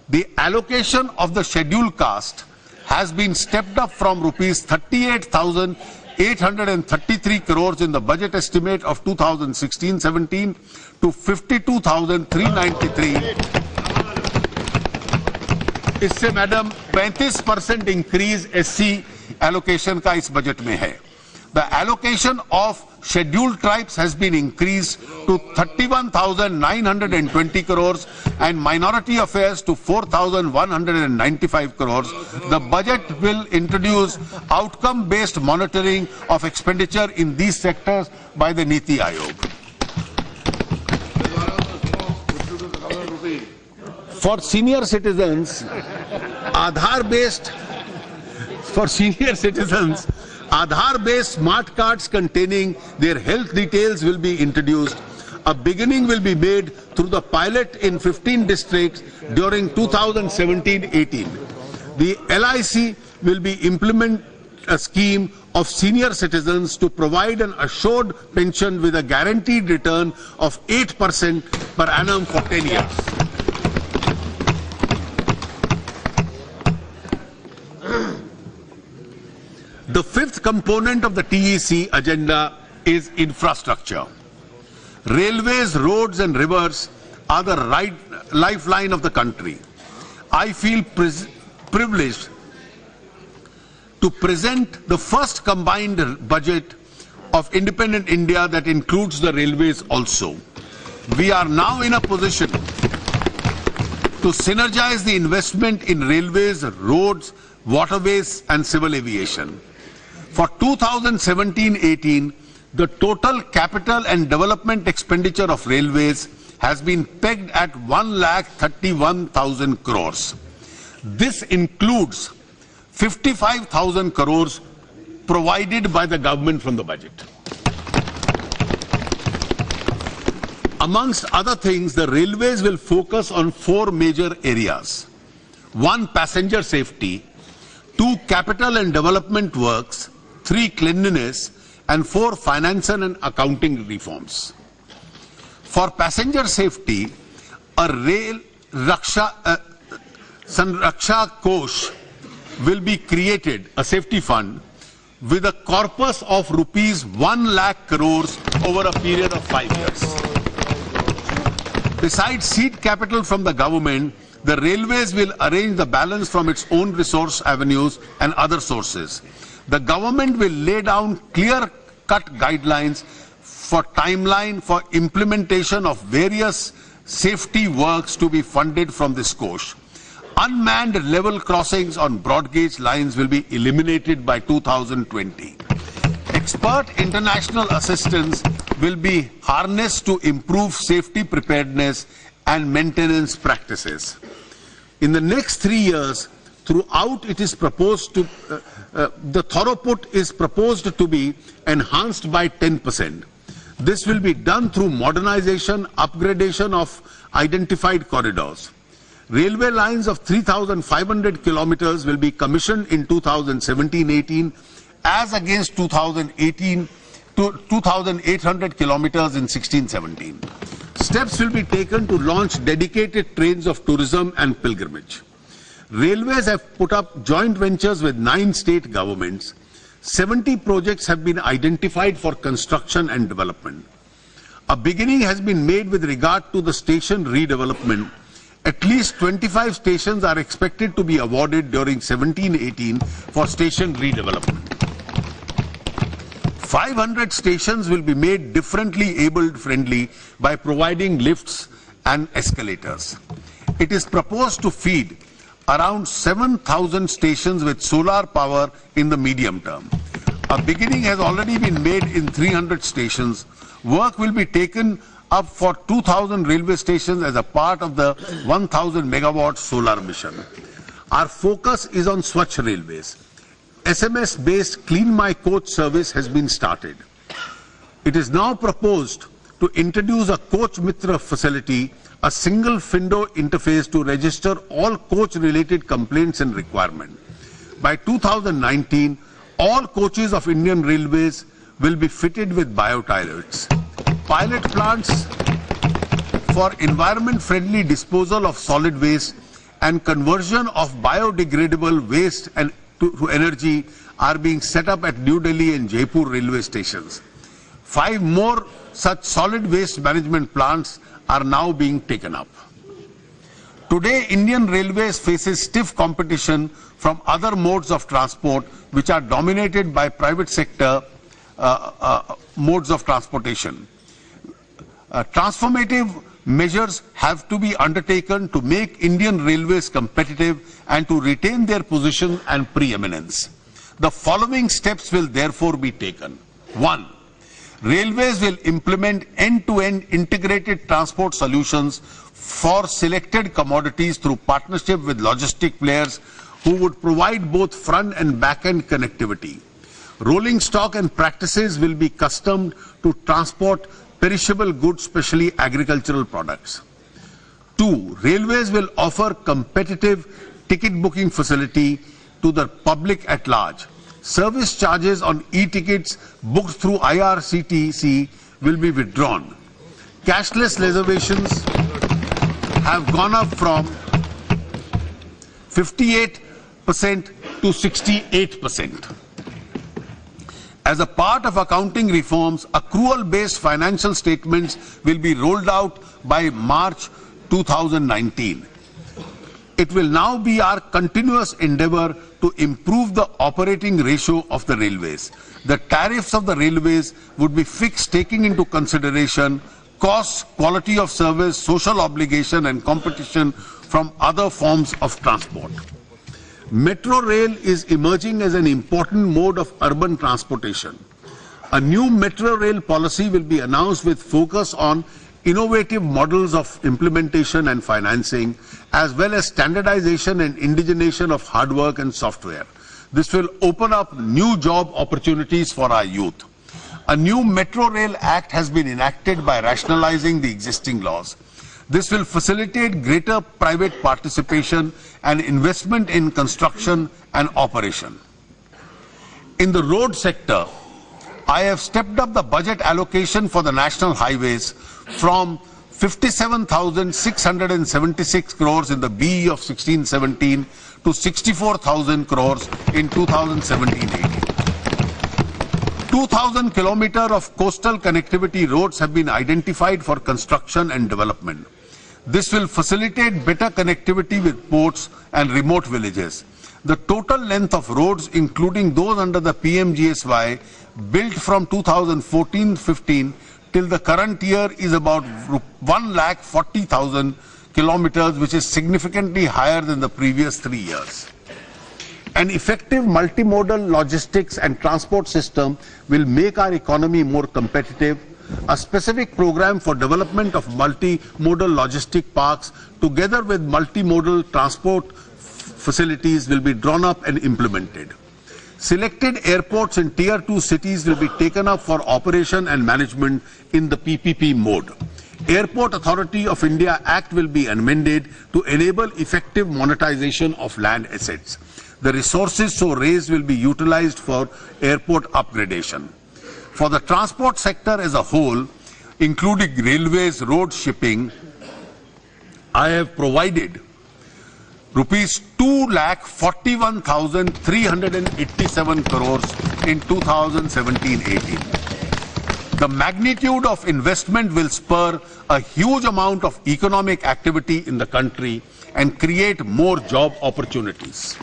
The allocation of the scheduled caste has been stepped up from rupees 38,833 crores in the budget estimate of 2016-17 to 52,393. इससे madam 35% increase SC allocation का इस budget में है. The allocation of scheduled tribes has been increased to 31,920 crores and minority affairs to 4,195 crores. The budget will introduce outcome-based monitoring of expenditure in these sectors by the Niti Aayog. For senior citizens, Aadhaar-based smart cards containing their health details will be introduced. A beginning will be made through the pilot in 15 districts during 2017-18. The LIC will be implement a scheme of senior citizens to provide an assured pension with a guaranteed return of 8% per annum for 10 years. The 5th component of the TEC agenda is infrastructure. Railways, roads and rivers are the lifeline of the country. I feel privileged to present the first combined budget of independent India that includes the railways also. We are now in a position to synergize the investment in railways, roads, waterways and civil aviation. For 2017-18, the total capital and development expenditure of railways has been pegged at 1,31,000 crores. This includes 55,000 crores provided by the government from the budget. Amongst other things, the railways will focus on 4 major areas. 1, passenger safety. 2, capital and development works. 3, cleanliness, and 4, finance and accounting reforms. For passenger safety, a rail Sanraksha Kosh will be created, a safety fund, with a corpus of rupees 1 lakh crores over a period of 5 years. Besides seed capital from the government, the railways will arrange the balance from its own resource avenues and other sources. The government will lay down clear-cut guidelines for timeline for implementation of various safety works to be funded from this course. Unmanned level crossings on broad gauge lines will be eliminated by 2020. Expert international assistance will be harnessed to improve safety preparedness and maintenance practices. In the next 3 years, throughout it is proposed to, the throughput is proposed to be enhanced by 10%. This will be done through modernization, upgradation of identified corridors. Railway lines of 3,500 kilometers will be commissioned in 2017-18 as against 2,800 kilometers in 16-17. Steps will be taken to launch dedicated trains of tourism and pilgrimage. Railways have put up joint ventures with 9 state governments. 70 projects have been identified for construction and development. A beginning has been made with regard to the station redevelopment. At least 25 stations are expected to be awarded during 17-18 for station redevelopment. 500 stations will be made differently abled friendly by providing lifts and escalators. It is proposed to feed around 7,000 stations with solar power in the medium term. A beginning has already been made in 300 stations. Work will be taken up for 2,000 railway stations as a part of the 1,000 megawatt solar mission. Our focus is on Swachh Railways. SMS-based Clean My Coach service has been started. It is now proposed to introduce a Coach Mitra facility, a single FINDO interface to register all coach-related complaints and requirements. By 2019, all coaches of Indian Railways will be fitted with biotoilets. Pilot plants for environment-friendly disposal of solid waste and conversion of biodegradable waste and to energy are being set up at New Delhi and Jaipur railway stations. 5 more such solid waste management plants are now being taken up. Today, Indian Railways faces stiff competition from other modes of transport which are dominated by private sector modes of transportation. Transformative measures have to be undertaken to make Indian Railways competitive and to retain their position and preeminence. The following steps will therefore be taken. 1. Railways will implement end-to-end integrated transport solutions for selected commodities through partnership with logistic players who would provide both front and back-end connectivity. Rolling stock and practices will be customed to transport perishable goods, especially agricultural products. 2. Railways will offer competitive ticket booking facility to the public at large. Service charges on e-tickets booked through IRCTC will be withdrawn. Cashless reservations have gone up from 58% to 68%. As a part of accounting reforms, accrual-based financial statements will be rolled out by March 2019. It will now be our continuous endeavour to improve the operating ratio of the railways. The tariffs of the railways would be fixed taking into consideration costs, quality of service, social obligation and competition from other forms of transport. Metro rail is emerging as an important mode of urban transportation. A new metro rail policy will be announced with focus on innovative models of implementation and financing, as well as standardization and indigenization of hardware and software. This will open up new job opportunities for our youth. A new Metro Rail Act has been enacted by rationalizing the existing laws. This will facilitate greater private participation and investment in construction and operation. In the road sector, I have stepped up the budget allocation for the national highways from 57,676 crores in the BE of 16-17 to 64,000 crores in 2017-18. 2,000 kilometers of coastal connectivity roads have been identified for construction and development. This will facilitate better connectivity with ports and remote villages. The total length of roads, including those under the PMGSY, built from 2014-15 till the current year is about 1,40,000 kilometers, which is significantly higher than the previous 3 years. An effective multimodal logistics and transport system will make our economy more competitive. a specific program for development of multimodal logistic parks together with multimodal transport facilities will be drawn up and implemented. Selected airports in Tier 2 cities will be taken up for operation and management in the PPP mode. Airport Authority of India Act will be amended to enable effective monetization of land assets. The resources so raised will be utilized for airport upgradation. For the transport sector as a whole, including railways, road shipping, I have provided rupees 2,41,387 crores in 2017-18. The magnitude of investment will spur a huge amount of economic activity in the country and create more job opportunities.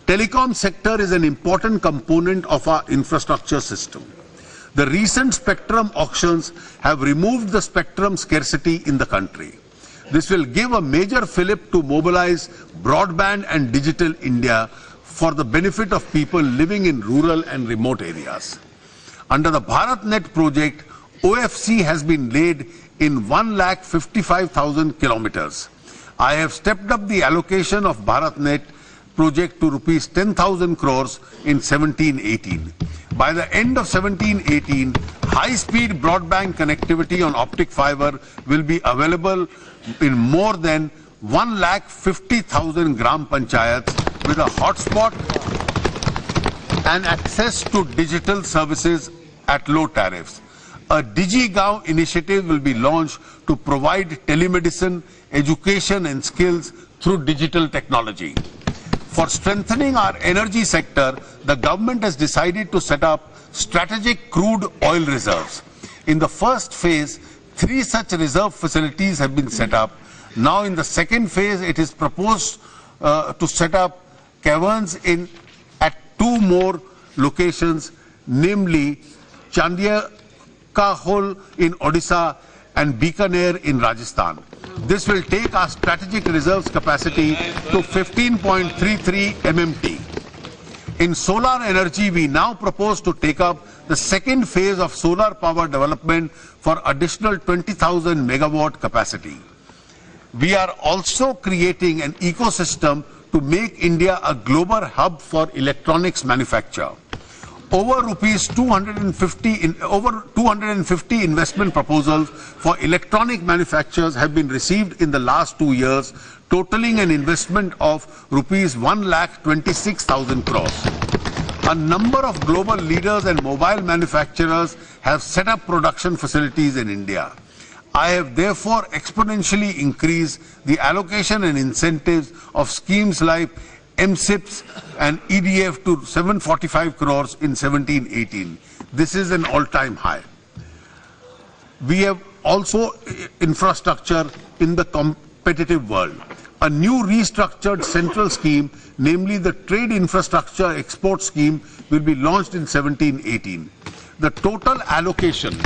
Telecom sector is an important component of our infrastructure system. The recent spectrum auctions have removed the spectrum scarcity in the country. This will give a major fillip to mobilize broadband and digital India for the benefit of people living in rural and remote areas. Under the BharatNet project, OFC has been laid in 1,55,000 kilometers. I have stepped up the allocation of BharatNet project to rupees 10,000 crores in 17-18. By the end of 17-18, high-speed broadband connectivity on optic fiber will be available in more than 1,50,000 gram panchayats with a hotspot and access to digital services at low tariffs. A DigiGaon initiative will be launched to provide telemedicine, education and skills through digital technology. For strengthening our energy sector, the government has decided to set up strategic crude oil reserves. In the first phase, 3 such reserve facilities have been set up. Now in the second phase, it is proposed to set up caverns at 2 more locations, namely Chandiakahol in Odisha and Bikaner in Rajasthan. This will take our strategic reserves capacity to 15.33 MMT. In solar energy, we now propose to take up the second phase of solar power development for additional 20,000 megawatt capacity. We are also creating an ecosystem to make India a global hub for electronics manufacture. Over 250 investment proposals for electronic manufacturers have been received in the last 2 years, totaling an investment of rupees 1,26,000 crores. A number of global leaders and mobile manufacturers have set up production facilities in India. I have therefore exponentially increased the allocation and incentives of schemes like MSIPS and EDF to 745 crores in 17-18. This is an all-time high. We have also infrastructure in the competitive world. A new restructured central scheme, namely the Trade Infrastructure Export Scheme, will be launched in 17-18. The total allocation,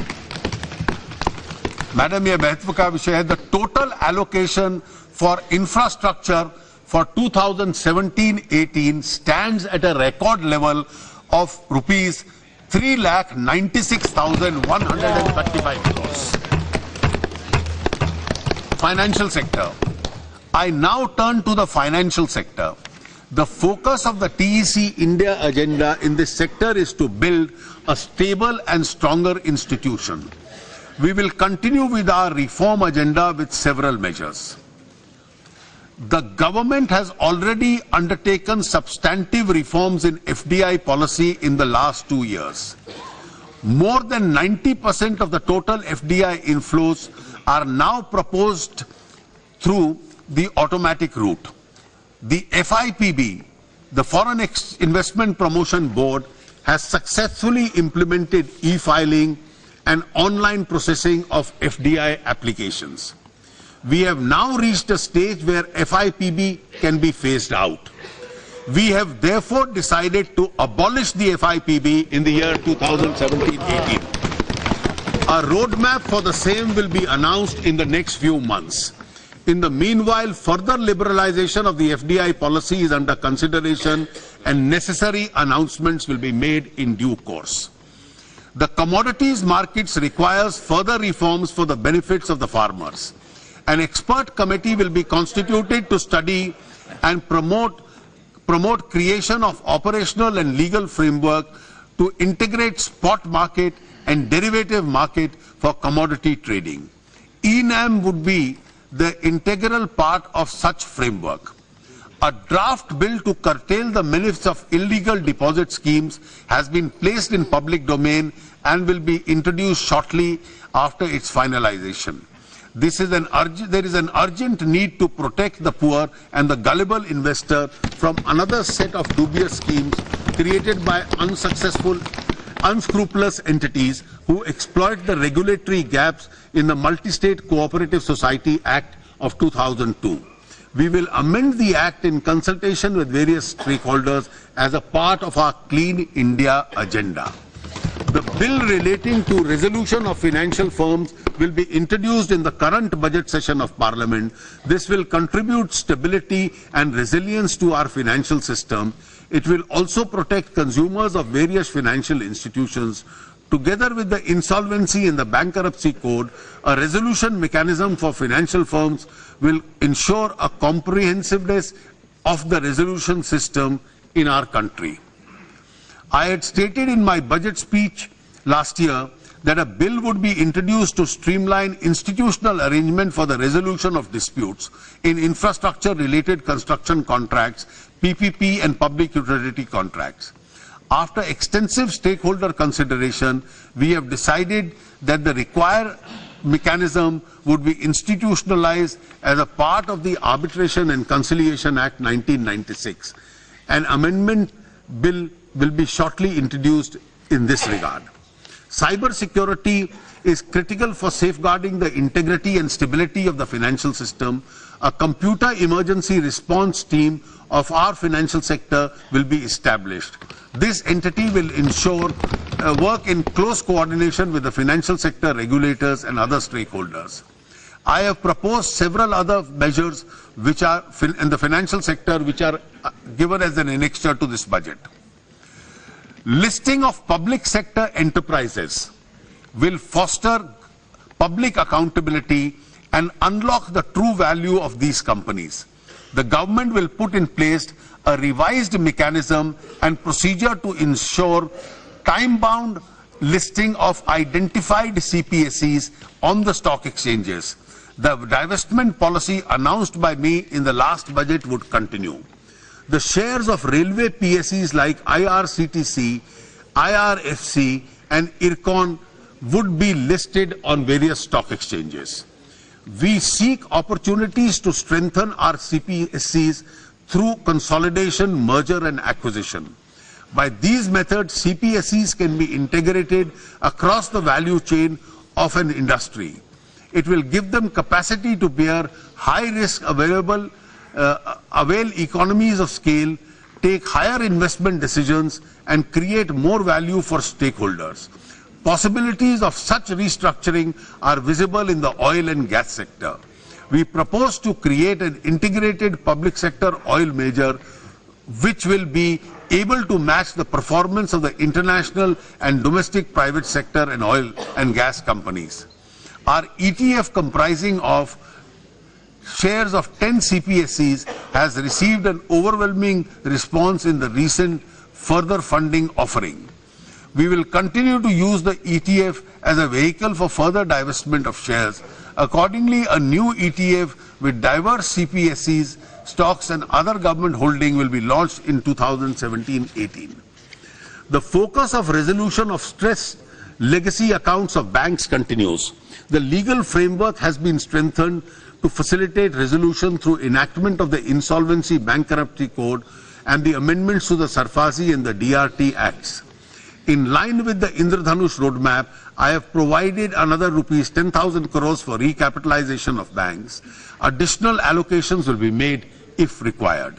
Madam, ये महत्व का विषय है, the total allocation for infrastructure for 2017-18 stands at a record level of rupees 3,96,135 crores. Financial sector. I now turn to the financial sector. The focus of the TEC India agenda in this sector is to build a stable and stronger institution. We will continue with our reform agenda with several measures. The government has already undertaken substantive reforms in FDI policy in the last 2 years. More than 90% of the total FDI inflows are now proposed through the automatic route. The FIPB, the Foreign Investment Promotion Board, has successfully implemented e-filing and online processing of FDI applications. We have now reached a stage where FIPB can be phased out. We have therefore decided to abolish the FIPB in the year 2017-18. A roadmap for the same will be announced in the next few months. In the meanwhile, further liberalization of the FDI policy is under consideration and necessary announcements will be made in due course. The commodities markets requires further reforms for the benefits of the farmers. An expert committee will be constituted to study and promote creation of operational and legal framework to integrate spot market and derivative market for commodity trading. E-NAM would be the integral part of such framework. A draft bill to curtail the menace of illegal deposit schemes has been placed in public domain and will be introduced shortly after its finalization. There is an urgent need to protect the poor and the gullible investor from another set of dubious schemes created by unscrupulous entities who exploit the regulatory gaps in the Multi-State Cooperative Society Act of 2002. We will amend the Act in consultation with various stakeholders as a part of our Clean India agenda. The bill relating to resolution of financial firms will be introduced in the current budget session of Parliament. This will contribute stability and resilience to our financial system. It will also protect consumers of various financial institutions. Together with the Insolvency and the Bankruptcy Code, a resolution mechanism for financial firms will ensure a comprehensiveness of the resolution system in our country. I had stated in my budget speech last year that a bill would be introduced to streamline institutional arrangement for the resolution of disputes in infrastructure-related construction contracts, PPP and public utility contracts. After extensive stakeholder consideration, we have decided that the required mechanism would be institutionalized as a part of the Arbitration and Conciliation Act 1996. An amendment bill will be shortly introduced in this regard. Cyber security is critical for safeguarding the integrity and stability of the financial system. A computer emergency response team of our financial sector will be established. This entity will ensure work in close coordination with the financial sector regulators and other stakeholders. I have proposed several other measures which are in the financial sector which are given as an annexure to this budget. Listing of public sector enterprises will foster public accountability and unlock the true value of these companies. The government will put in place a revised mechanism and procedure to ensure time-bound listing of identified CPSEs on the stock exchanges. The divestment policy announced by me in the last budget would continue. The shares of railway PSEs like IRCTC, IRFC and IRCON would be listed on various stock exchanges. We seek opportunities to strengthen our CPSEs through consolidation, merger and acquisition. By these methods, CPSEs can be integrated across the value chain of an industry. It will give them capacity to bear high risk, avail economies of scale, take higher investment decisions and create more value for stakeholders. Possibilities of such restructuring are visible in the oil and gas sector. We propose to create an integrated public sector oil major which will be able to match the performance of the international and domestic private sector and oil and gas companies. Our ETF comprising of shares of 10 CPSEs has received an overwhelming response in the recent further funding offering. We will continue to use the ETF as a vehicle for further divestment of shares. Accordingly, a new ETF with diverse CPSEs, stocks and other government holding will be launched in 2017-18. The focus of resolution of stressed legacy accounts of banks continues. The legal framework has been strengthened to facilitate resolution through enactment of the Insolvency Bankruptcy Code and the amendments to the SARFAESI and the DRT Acts. In line with the Indradhanush roadmap, I have provided another rupees 10,000 crores for recapitalization of banks. Additional allocations will be made if required.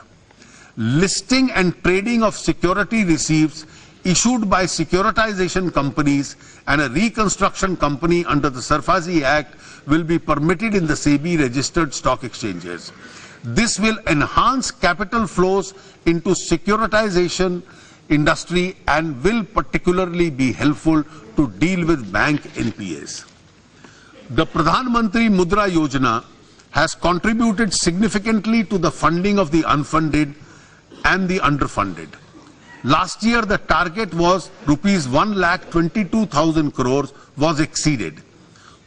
Listing and trading of security receipts issued by securitization companies and a reconstruction company under the SARFAESI Act will be permitted in the SEBI registered stock exchanges. This will enhance capital flows into securitization industry and will particularly be helpful to deal with bank NPAs. The Pradhan Mantri Mudra Yojana has contributed significantly to the funding of the unfunded and the underfunded. Last year, the target was rupees 1,22,000 crores was exceeded.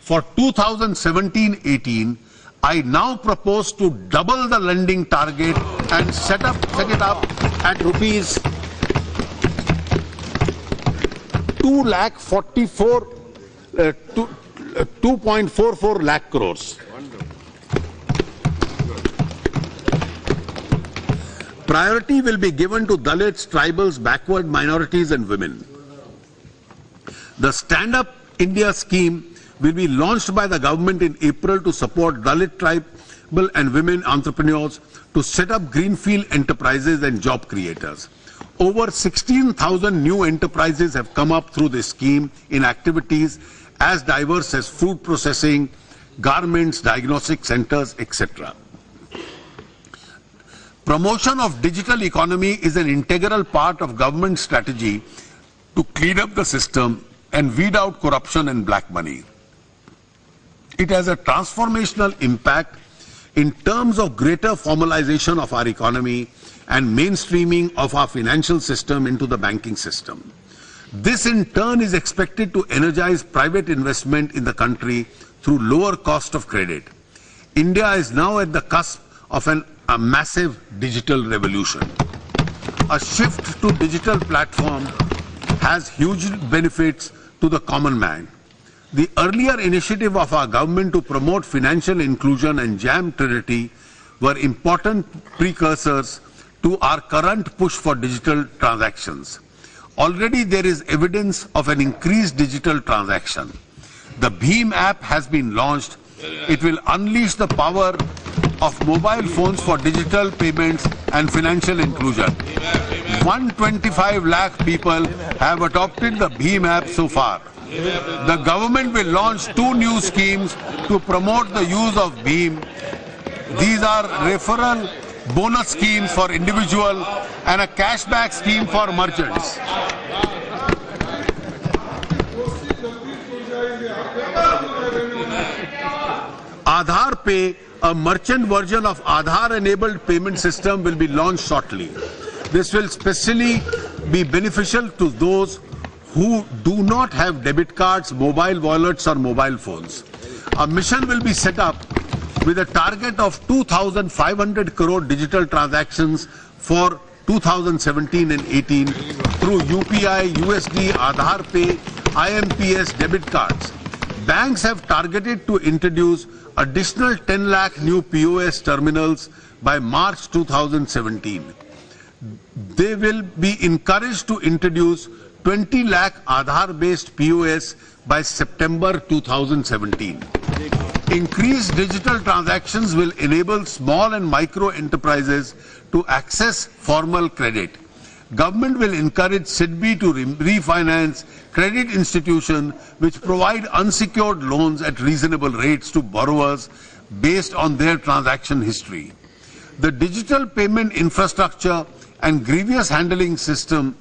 For 2017-18, I now propose to double the lending target and set it up at rupees 2.44 lakh crores. Priority will be given to Dalits, tribals, backward minorities and women. The Stand Up India scheme will be launched by the government in April to support Dalit, tribal and women entrepreneurs to set up greenfield enterprises and job creators. Over 16,000 new enterprises have come up through this scheme in activities as diverse as food processing, garments, diagnostic centers, etc. Promotion of digital economy is an integral part of government strategy to clean up the system and weed out corruption and black money. It has a transformational impact in terms of greater formalization of our economy and mainstreaming of our financial system into the banking system. This in turn is expected to energize private investment in the country through lower cost of credit. India is now at the cusp of a massive digital revolution. A shift to digital platform has huge benefits to the common man. The earlier initiative of our government to promote financial inclusion and JAM Trinity were important precursors to our current push for digital transactions. Already there is evidence of an increased digital transaction. The BHIM app has been launched. It will unleash the power of mobile phones for digital payments and financial inclusion. 125 lakh people have adopted the BHIM app so far. The government will launch 2 new schemes to promote the use of BHIM. These are referral bonus schemes for individual and a cashback scheme for merchants. Aadhaar Pay, a merchant version of Aadhaar-enabled payment system, will be launched shortly. This will especially be beneficial to those who do not have debit cards, mobile wallets or mobile phones. A mission will be set up with a target of 2,500 crore digital transactions for 2017 and 18 through UPI, USD, Aadhaar Pay, IMPS debit cards. Banks have targeted to introduce additional 10 lakh new POS terminals by March 2017. They will be encouraged to introduce 20 lakh Aadhaar-based POS by September 2017. Increased digital transactions will enable small and micro enterprises to access formal credit. Government will encourage SIDBI to refinance credit institutions which provide unsecured loans at reasonable rates to borrowers based on their transaction history. The digital payment infrastructure and grievance handling system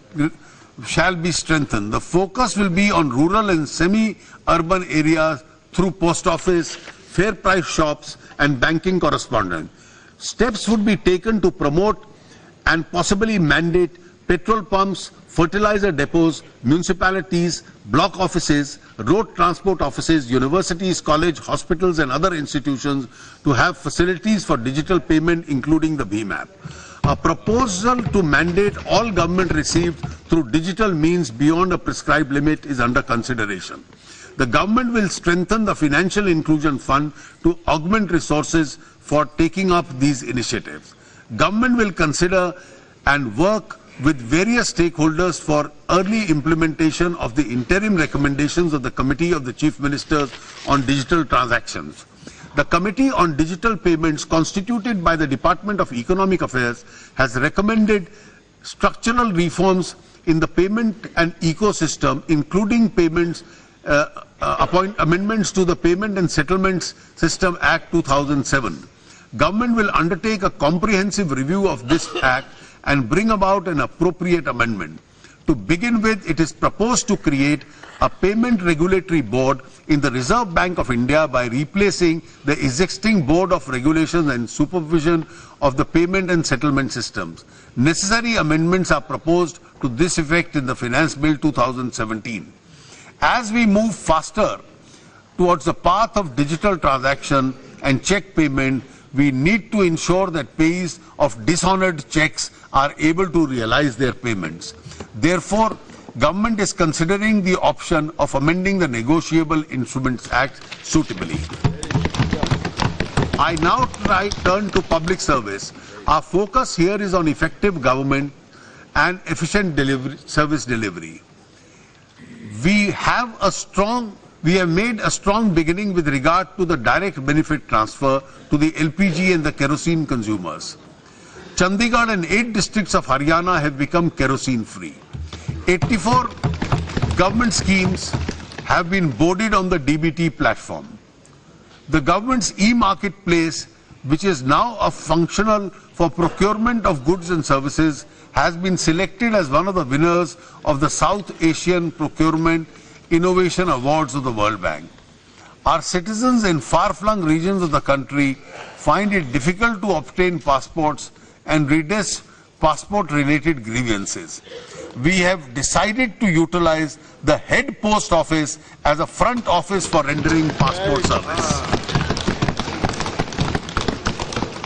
shall be strengthened. The focus will be on rural and semi-urban areas through post office, fair price shops and banking correspondence. Steps would be taken to promote and possibly mandate petrol pumps, fertilizer depots, municipalities, block offices, road transport offices, universities, college, hospitals and other institutions to have facilities for digital payment, including the BHIM app. A proposal to mandate all government received through digital means beyond a prescribed limit is under consideration. The government will strengthen the Financial Inclusion Fund to augment resources for taking up these initiatives. Government will consider and work with various stakeholders for early implementation of the interim recommendations of the Committee of the Chief Ministers on Digital Transactions. The Committee on Digital Payments, constituted by the Department of Economic Affairs, has recommended structural reforms in the payment and ecosystem, including amendments to the Payment and Settlements System Act 2007. Government will undertake a comprehensive review of this Act and bring about an appropriate amendment. To begin with, it is proposed to create a payment regulatory board in the Reserve Bank of India by replacing the existing Board of Regulation and Supervision of the Payment and Settlement Systems. Necessary amendments are proposed to this effect in the Finance Bill 2017. As we move faster towards the path of digital transaction and check payment, we need to ensure that payers of dishonored checks are able to realize their payments. Therefore, government is considering the option of amending the Negotiable Instruments Act suitably. I now turn to public service. Our focus here is on effective government and efficient service delivery. We have made a strong beginning with regard to the direct benefit transfer to the LPG and the kerosene consumers. Chandigarh and 8 districts of Haryana have become kerosene free. 84 government schemes have been boarded on the DBT platform. The government's e-marketplace, which is now functional for procurement of goods and services, has been selected as one of the winners of the South Asian Procurement Innovation Awards of the World Bank. Our citizens in far-flung regions of the country find it difficult to obtain passports and redress passport-related grievances. We have decided to utilize the head post office as a front office for rendering passport service.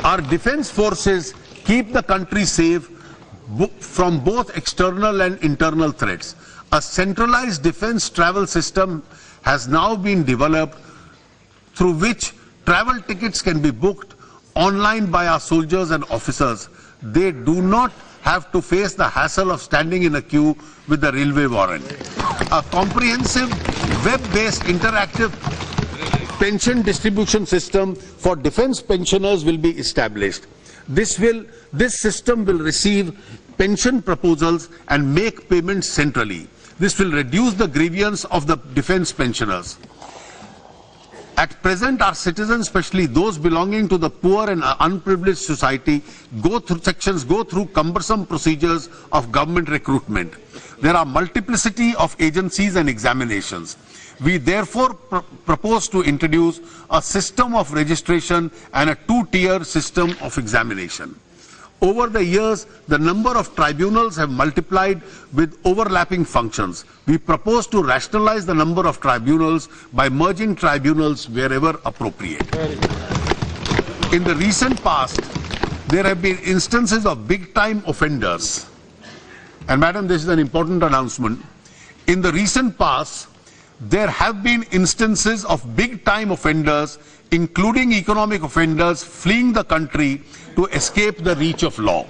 Our defense forces keep the country safe from both external and internal threats. A centralized defense travel system has now been developed through which travel tickets can be booked online by our soldiers and officers. They do not have to face the hassle of standing in a queue with the railway warrant. A comprehensive web-based interactive pension distribution system for defense pensioners will be established. This system will receive pension proposals and make payments centrally. This will reduce the grievance of the defense pensioners. At present, our citizens, especially those belonging to the poor and unprivileged society, go through cumbersome procedures of government recruitment. There are multiplicity of agencies and examinations. We therefore propose to introduce a system of registration and a 2-tier system of examination. Over the years, the number of tribunals have multiplied with overlapping functions. We propose to rationalize the number of tribunals by merging tribunals wherever appropriate. In the recent past, there have been instances of big-time offenders. And Madam, this is an important announcement. In the recent past, there have been instances of big-time offenders, including economic offenders, fleeing the country to escape the reach of law.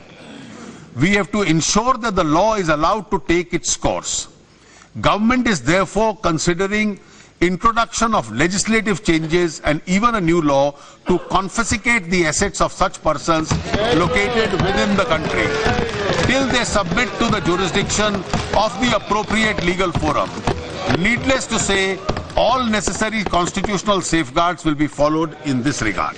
We have to ensure that the law is allowed to take its course. Government is therefore considering introduction of legislative changes and even a new law to confiscate the assets of such persons located within the country till they submit to the jurisdiction of the appropriate legal forum. Needless to say, all necessary constitutional safeguards will be followed in this regard.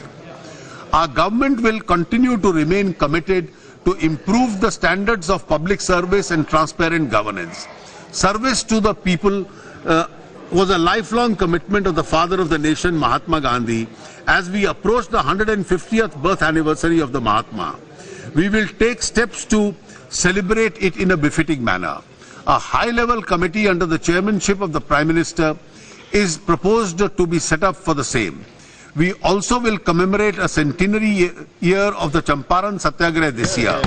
Our government will continue to remain committed to improve the standards of public service and transparent governance. Service to the people was a lifelong commitment of the father of the nation, Mahatma Gandhi. As we approach the 150th birth anniversary of the Mahatma, we will take steps to celebrate it in a befitting manner. A high-level committee under the chairmanship of the Prime Minister is proposed to be set up for the same. We also will commemorate a centenary year of the Champaran Satyagraha this year.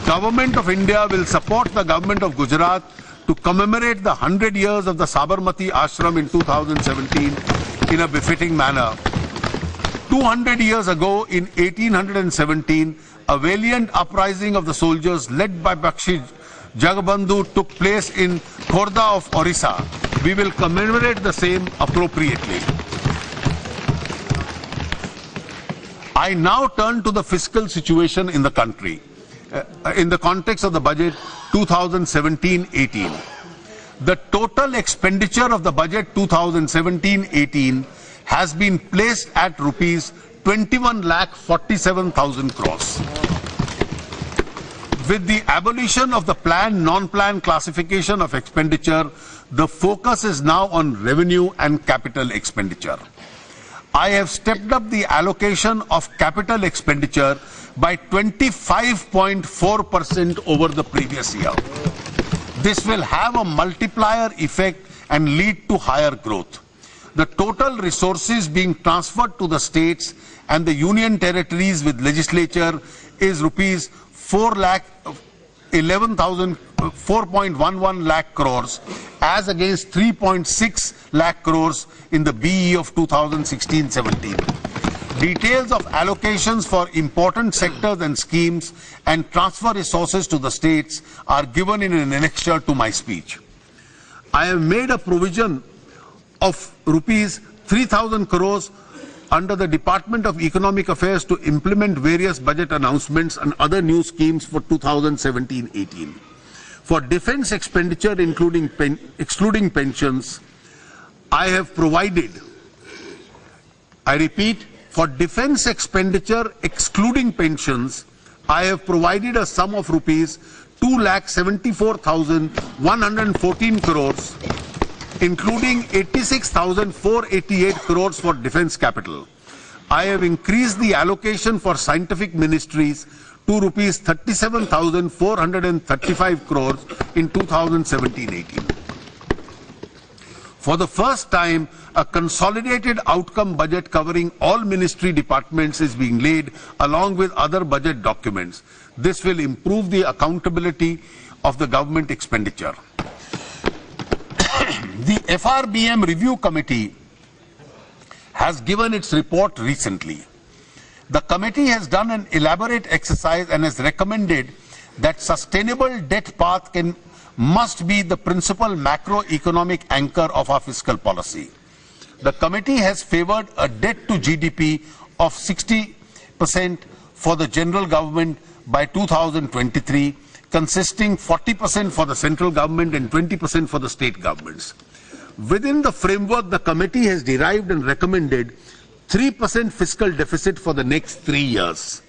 Government of India will support the government of Gujarat to commemorate the 100 years of the Sabarmati Ashram in 2017 in a befitting manner. 200 years ago, in 1817, a valiant uprising of the soldiers led by Bakshi Jagabandhu took place in Khordha of Orissa. We will commemorate the same appropriately. I now turn to the fiscal situation in the country in the context of the budget 2017-18. The total expenditure of the budget 2017-18 has been placed at rupees 21,47,000 crores. With the abolition of the planned non-planned classification of expenditure, the focus is now on revenue and capital expenditure. I have stepped up the allocation of capital expenditure by 25.4% over the previous year. This will have a multiplier effect and lead to higher growth. The total resources being transferred to the states and the union territories with legislature is rupees 4.11 lakh crores as against 3.6 lakh crores in the BE of 2016-17. Details of allocations for important sectors and schemes and transfer resources to the states are given in an annexure to my speech. I have made a provision of rupees 3,000 crores under the Department of Economic Affairs to implement various budget announcements and other new schemes for 2017-18. For defense expenditure, excluding pensions, I have provided, I repeat, for defense expenditure excluding pensions, I have provided a sum of rupees 2,74,114 crores, including 86,488 crores for defense capital. I have increased the allocation for scientific ministries to rupees 37,435 crores in 2017-18. For the first time, a consolidated outcome budget covering all ministry departments is being laid along with other budget documents. This will improve the accountability of the government expenditure. The FRBM Review Committee has given its report recently. The committee has done an elaborate exercise and has recommended that sustainable debt path must be the principal macroeconomic anchor of our fiscal policy. The committee has favored a debt to GDP of 60% for the general government by 2023, consisting 40% for the central government and 20% for the state governments. Within the framework, the committee has derived and recommended 3% fiscal deficit for the next 3 years.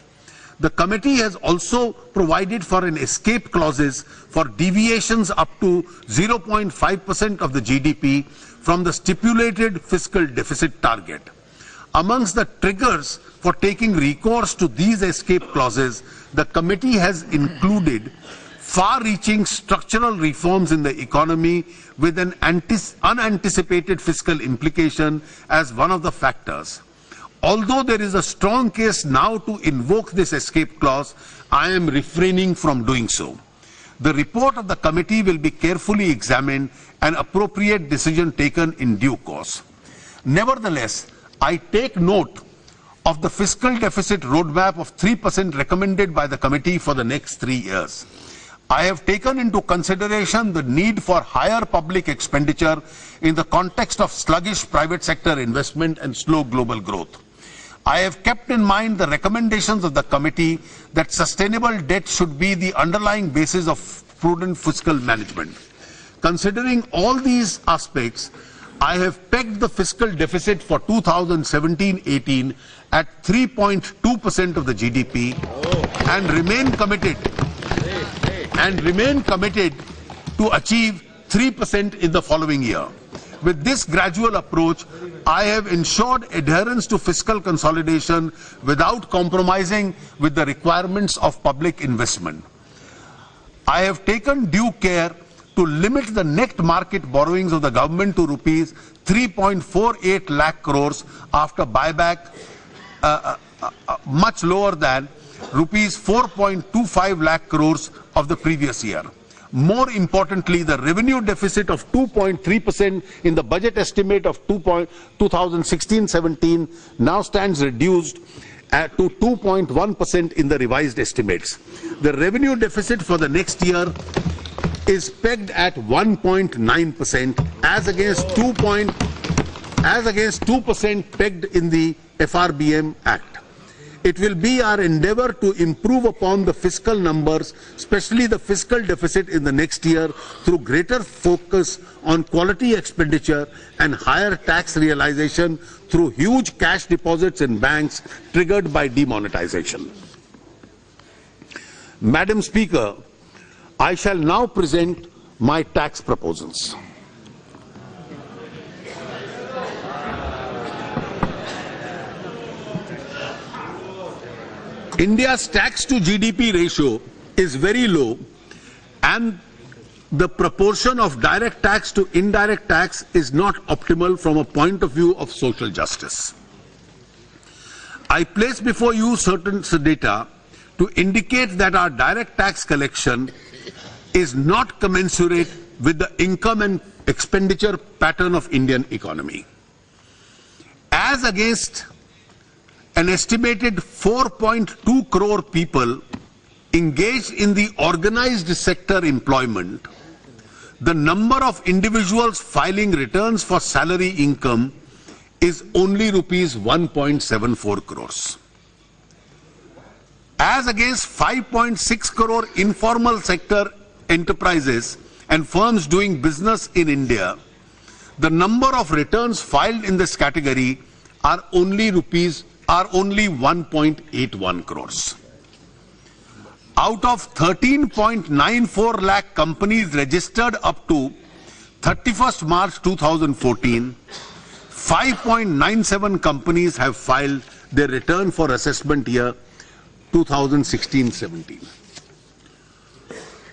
The committee has also provided for an escape clauses for deviations up to 0.5% of the GDP from the stipulated fiscal deficit target. Amongst the triggers for taking recourse to these escape clauses, the committee has included far-reaching structural reforms in the economy with an unanticipated fiscal implication as one of the factors. Although there is a strong case now to invoke this escape clause, I am refraining from doing so. The report of the committee will be carefully examined and appropriate decision taken in due course. Nevertheless, I take note of the fiscal deficit roadmap of 3% recommended by the committee for the next 3 years. I have taken into consideration the need for higher public expenditure in the context of sluggish private sector investment and slow global growth. I have kept in mind the recommendations of the committee that sustainable debt should be the underlying basis of prudent fiscal management. Considering all these aspects, I have pegged the fiscal deficit for 2017-18 at 3.2% of the GDP and remain committed to achieve 3% in the following year. With this gradual approach, I have ensured adherence to fiscal consolidation without compromising with the requirements of public investment. I have taken due care to limit the net market borrowings of the government to rupees 3.48 lakh crores after buyback much lower than rupees 4.25 lakh crores of the previous year. More importantly, the revenue deficit of 2.3% in the budget estimate of 2016-17 now stands reduced to 2.1% in the revised estimates. The revenue deficit for the next year is pegged at 1.9% as against 2% pegged in the FRBM Act. It will be our endeavour to improve upon the fiscal numbers, especially the fiscal deficit in the next year, through greater focus on quality expenditure and higher tax realization through huge cash deposits in banks triggered by demonetization. Madam Speaker, I shall now present my tax proposals. India's tax to GDP ratio is very low, and the proportion of direct tax to indirect tax is not optimal from a point of view of social justice. I place before you certain data to indicate that our direct tax collection is not commensurate with the income and expenditure pattern of Indian economy. As against an estimated 4.2 crore people engaged in the organized sector employment, the number of individuals filing returns for salary income is only rupees 1.74 crores. As against 5.6 crore informal sector enterprises and firms doing business in India, the number of returns filed in this category are only 1.81 crores. Out of 13.94 lakh companies registered up to 31st March 2014, 5.97 companies have filed their return for assessment year 2016-17.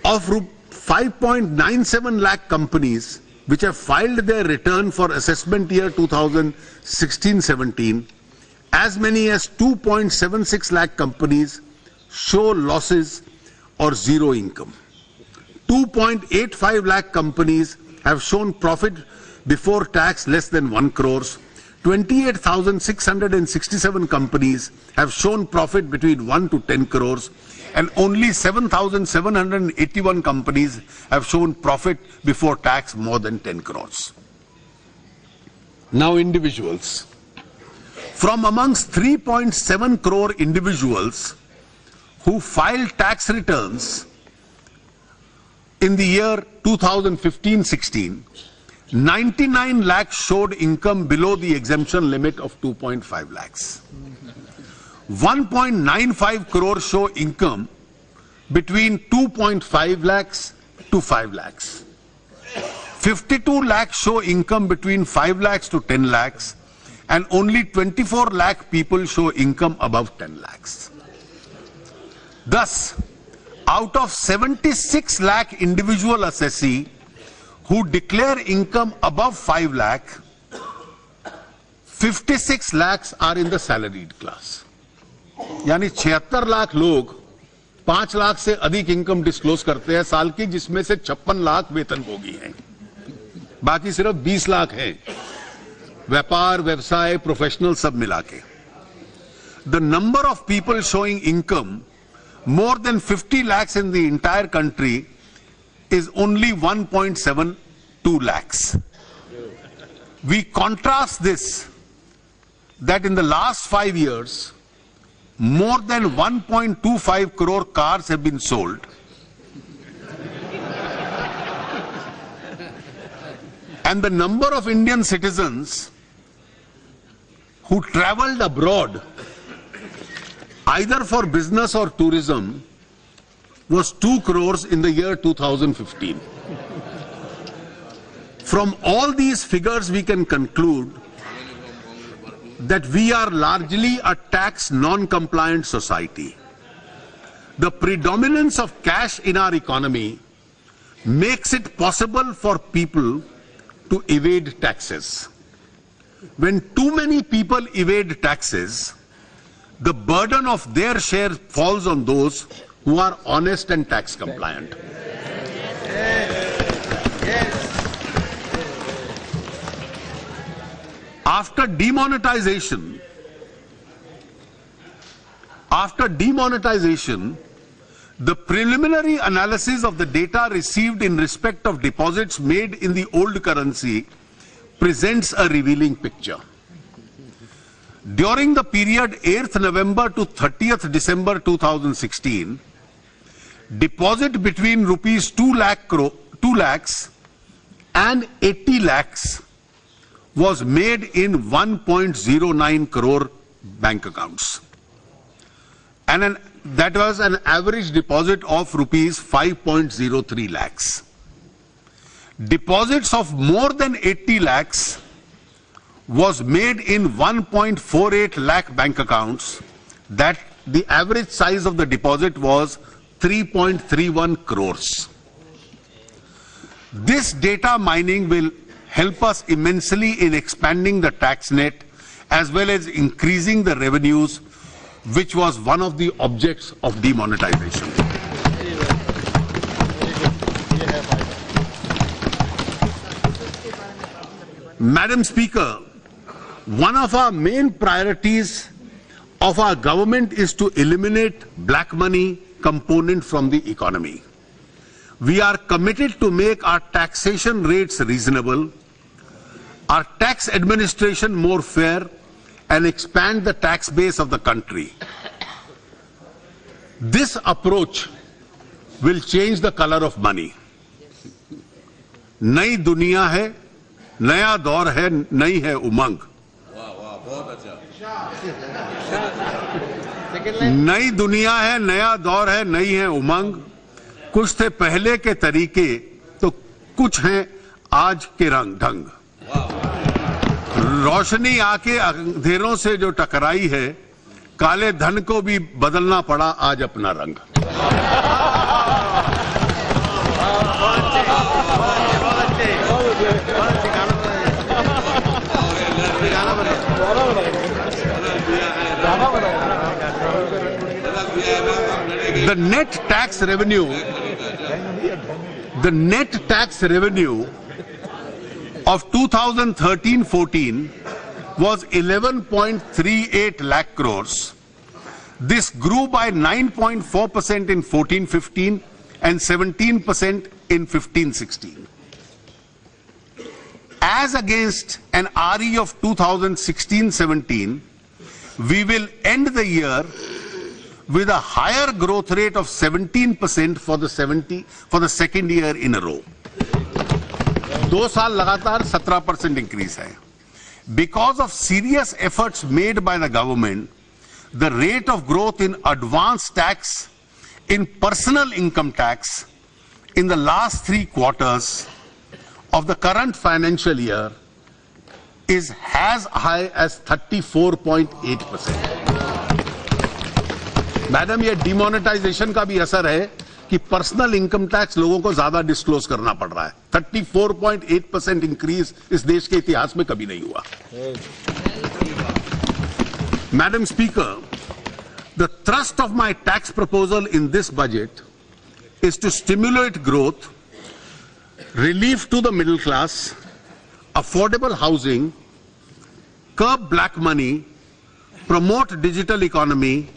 Of 5.97 lakh companies which have filed their return for assessment year 2016-17, as many as 2.76 lakh companies show losses or zero income. 2.85 lakh companies have shown profit before tax less than 1 crores. 28,667 companies have shown profit between 1 to 10 crores, and only 7,781 companies have shown profit before tax more than 10 crores. Now, individuals. From amongst 3.7 crore individuals who filed tax returns in the year 2015-16, 99 lakhs showed income below the exemption limit of 2.5 lakhs. 1.95 crore show income between 2.5 lakhs to 5 lakhs. 52 lakhs show income between 5 lakhs to 10 lakhs, and only 24 lakh people show income above 10 lakhs. Thus, out of 76 lakh individual assessee who declare income above 5 lakh, 56 lakhs are in the salaried class. यानी 76 लाख लोग 5 लाख से अधिक income disclose करते हैं साल की, जिसमें से 56 लाख वेतनभोगी हैं, बाकी सिर्फ 20 लाख हैं व्यापार, व्यवसाय, प्रोफेशनल सब मिला के. The number of people showing income more than 50 lakhs in the entire country is only 1.72 lakhs. We contrast this that in the last 5 years, more than 1.25 crore cars have been sold. And the number of Indian citizens who traveled abroad either for business or tourism was 2 crores in the year 2015. From all these figures, we can conclude that we are largely a tax non-compliant society. The predominance of cash in our economy makes it possible for people to evade taxes. When too many people evade taxes, the burden of their share falls on those who are honest and tax compliant. After demonetization, the preliminary analysis of the data received in respect of deposits made in the old currency presents a revealing picture. During the period 8th November to 30th December 2016, deposit between rupees 2 lakhs and 80 lakhs was made in 1.09 crore bank accounts. and that was an average deposit of rupees 5.03 lakhs. Deposits of more than 80 lakhs was made in 1.48 lakh bank accounts. That the average size of the deposit was 3.31 crores. This data mining will help us immensely in expanding the tax net as well as increasing the revenues, which was one of the objects of demonetization. Madam Speaker, one of our main priorities of our government is to eliminate black money component from the economy. We are committed to make our taxation rates reasonable, our tax administration more fair, and expand the tax base of the country. This approach will change the color of money. नई दुनिया है, नया दौर है, नई है उमंग. नई दुनिया है, नया दौर है, नई है उमंग. कुछ थे पहले के तरीके तो कुछ हैं आज के रंग ढंग. रोशनी आके अंधेरों से जो टकराई है, काले धन को भी बदलना पड़ा आज अपना रंग. The net tax revenue of 2013-14 was 11.38 lakh crores. This grew by 9.4% in 14-15 and 17% in 15-16. As against an RE of 2016-17, we will end the year with a higher growth rate of 17% for the second year in a row. 2 साल लगातार 17% increase है. Because of serious efforts made by the government, the rate of growth in advance tax, in personal income tax, in the last 3 quarters of the current financial year is as high as 34.8%. Madam, ये demonetisation का भी असर है कि personal income tax लोगों को ज्यादा disclose करना पड़ रहा है. 34.8% इंक्रीज इस देश के इतिहास में कभी नहीं हुआ. Madam Speaker, the thrust of my tax proposal in this budget is to stimulate growth, relief to the middle class, affordable housing, curb black money, promote digital economy,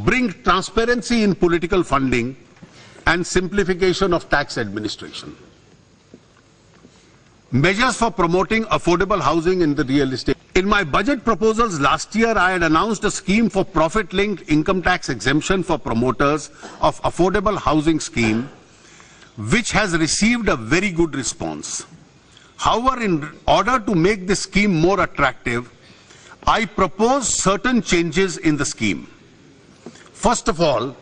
bring transparency in political funding, and simplification of tax administration. Measures for promoting affordable housing in the real estate. In my budget proposals last year, I had announced a scheme for profit-linked income tax exemption for promoters of affordable housing scheme, which has received a very good response. However, in order to make this scheme more attractive, I propose certain changes in the scheme. First of all,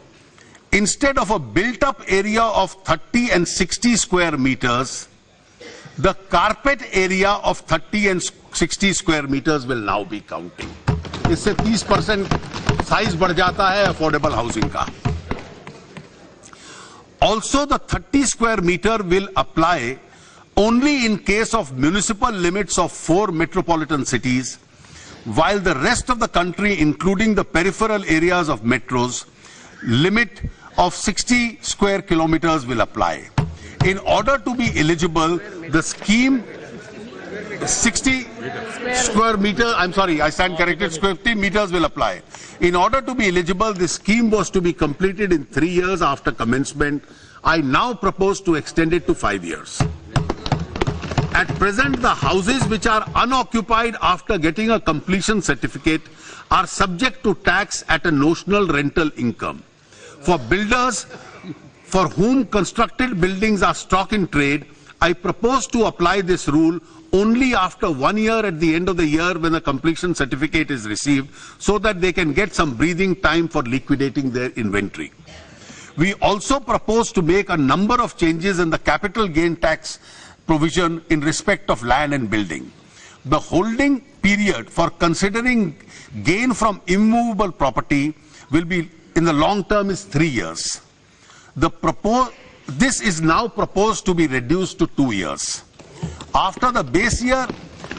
instead of a built-up area of 30 and 60 square meters, the carpet area of 30 and 60 square meters will now be counting. इससे 30% size बढ़ जाता है affordable housing का. Also, the 30 square meter will apply only in case of municipal limits of 4 metropolitan cities, while the rest of the country, including the peripheral areas of metros, limit of 60 square kilometers will apply. In order to be eligible, the scheme 60 square meter, I'm sorry, I stand corrected, 50 meters will apply. In order to be eligible, the scheme was to be completed in 3 years after commencement. I now propose to extend it to 5 years. At present, the houses which are unoccupied after getting a completion certificate are subject to tax at a notional rental income. For builders for whom constructed buildings are stock in trade, I propose to apply this rule only after 1 year at the end of the year when the completion certificate is received, so that they can get some breathing time for liquidating their inventory. We also propose to make a number of changes in the capital gain tax provision in respect of land and building. The holding period for considering gain from immovable property will be, in the long term, is 3 years. This is now proposed to be reduced to 2 years. After the base year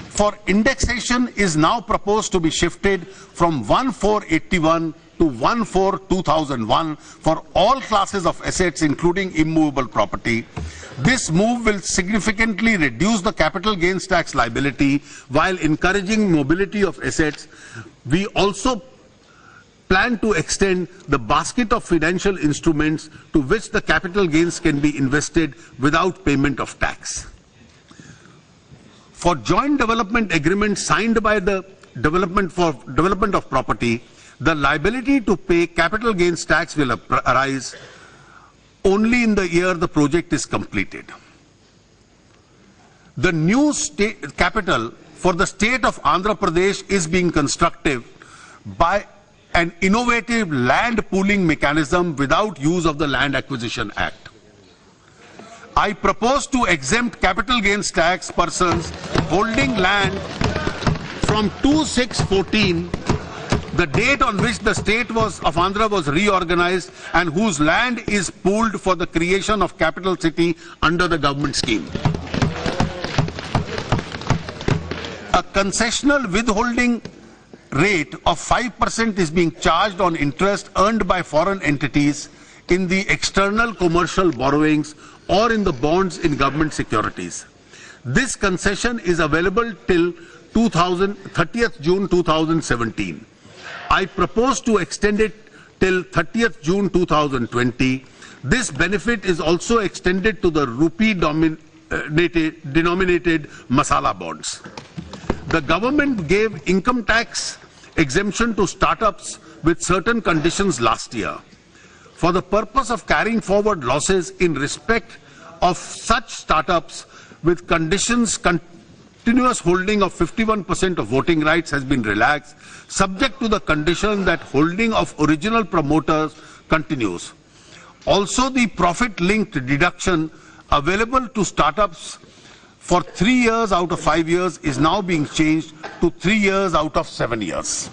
for indexation is now proposed to be shifted from 1/4/81 to 1/4/2001 for all classes of assets, including immovable property. This move will significantly reduce the capital gains tax liability while encouraging mobility of assets. We also plan to extend the basket of financial instruments to which the capital gains can be invested without payment of tax. For joint development agreements signed by the development of property, the liability to pay capital gains tax will arise only in the year the project is completed. The new state capital for the state of Andhra Pradesh is being constructed by an innovative land pooling mechanism without use of the Land Acquisition Act. I propose to exempt capital gains tax persons holding land from 2/6/14, the date on which the state of Andhra was reorganized, and whose land is pooled for the creation of capital city under the government scheme. A concessional withholding rate of 5% is being charged on interest earned by foreign entities in the external commercial borrowings or in the bonds in government securities. This concession is available till 30th June 2017. I propose to extend it till 30th June 2020. This benefit is also extended to the rupee denominated masala bonds. The government gave income tax exemption to startups with certain conditions last year. For the purpose of carrying forward losses in respect of such startups with conditions, continuous holding of 51% of voting rights has been relaxed, subject to the condition that holding of original promoters continues. Also, the profit-linked deduction available to startups for 3 years out of 5 years is now being changed to 3 years out of 7 years.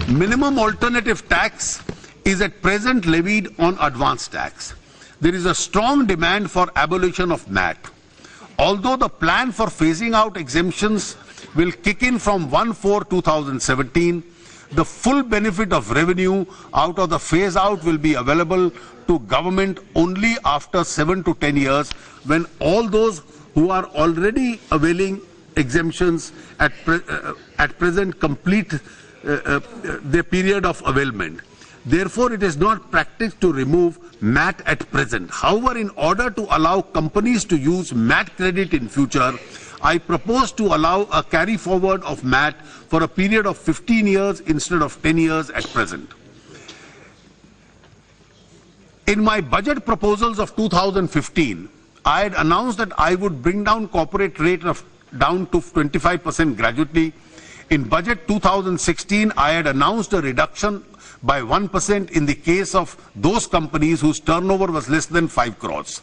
Minimum alternative tax is at present levied on advance tax. There is a strong demand for abolition of MAT. Although the plan for phasing out exemptions will kick in from 1/4/2017, the full benefit of revenue out of the phase out will be available to government only after 7 to 10 years, when all those who are already availing exemptions at present complete their period of availment. Therefore, it is not practice to remove MAT at present. However, in order to allow companies to use MAT credit in future, I propose to allow a carry forward of MAT for a period of 15 years instead of 10 years at present. In my budget proposals of 2015, I had announced that I would bring down corporate rate down to 25% gradually. In budget 2016, I had announced a reduction by 1% in the case of those companies whose turnover was less than 5 crores.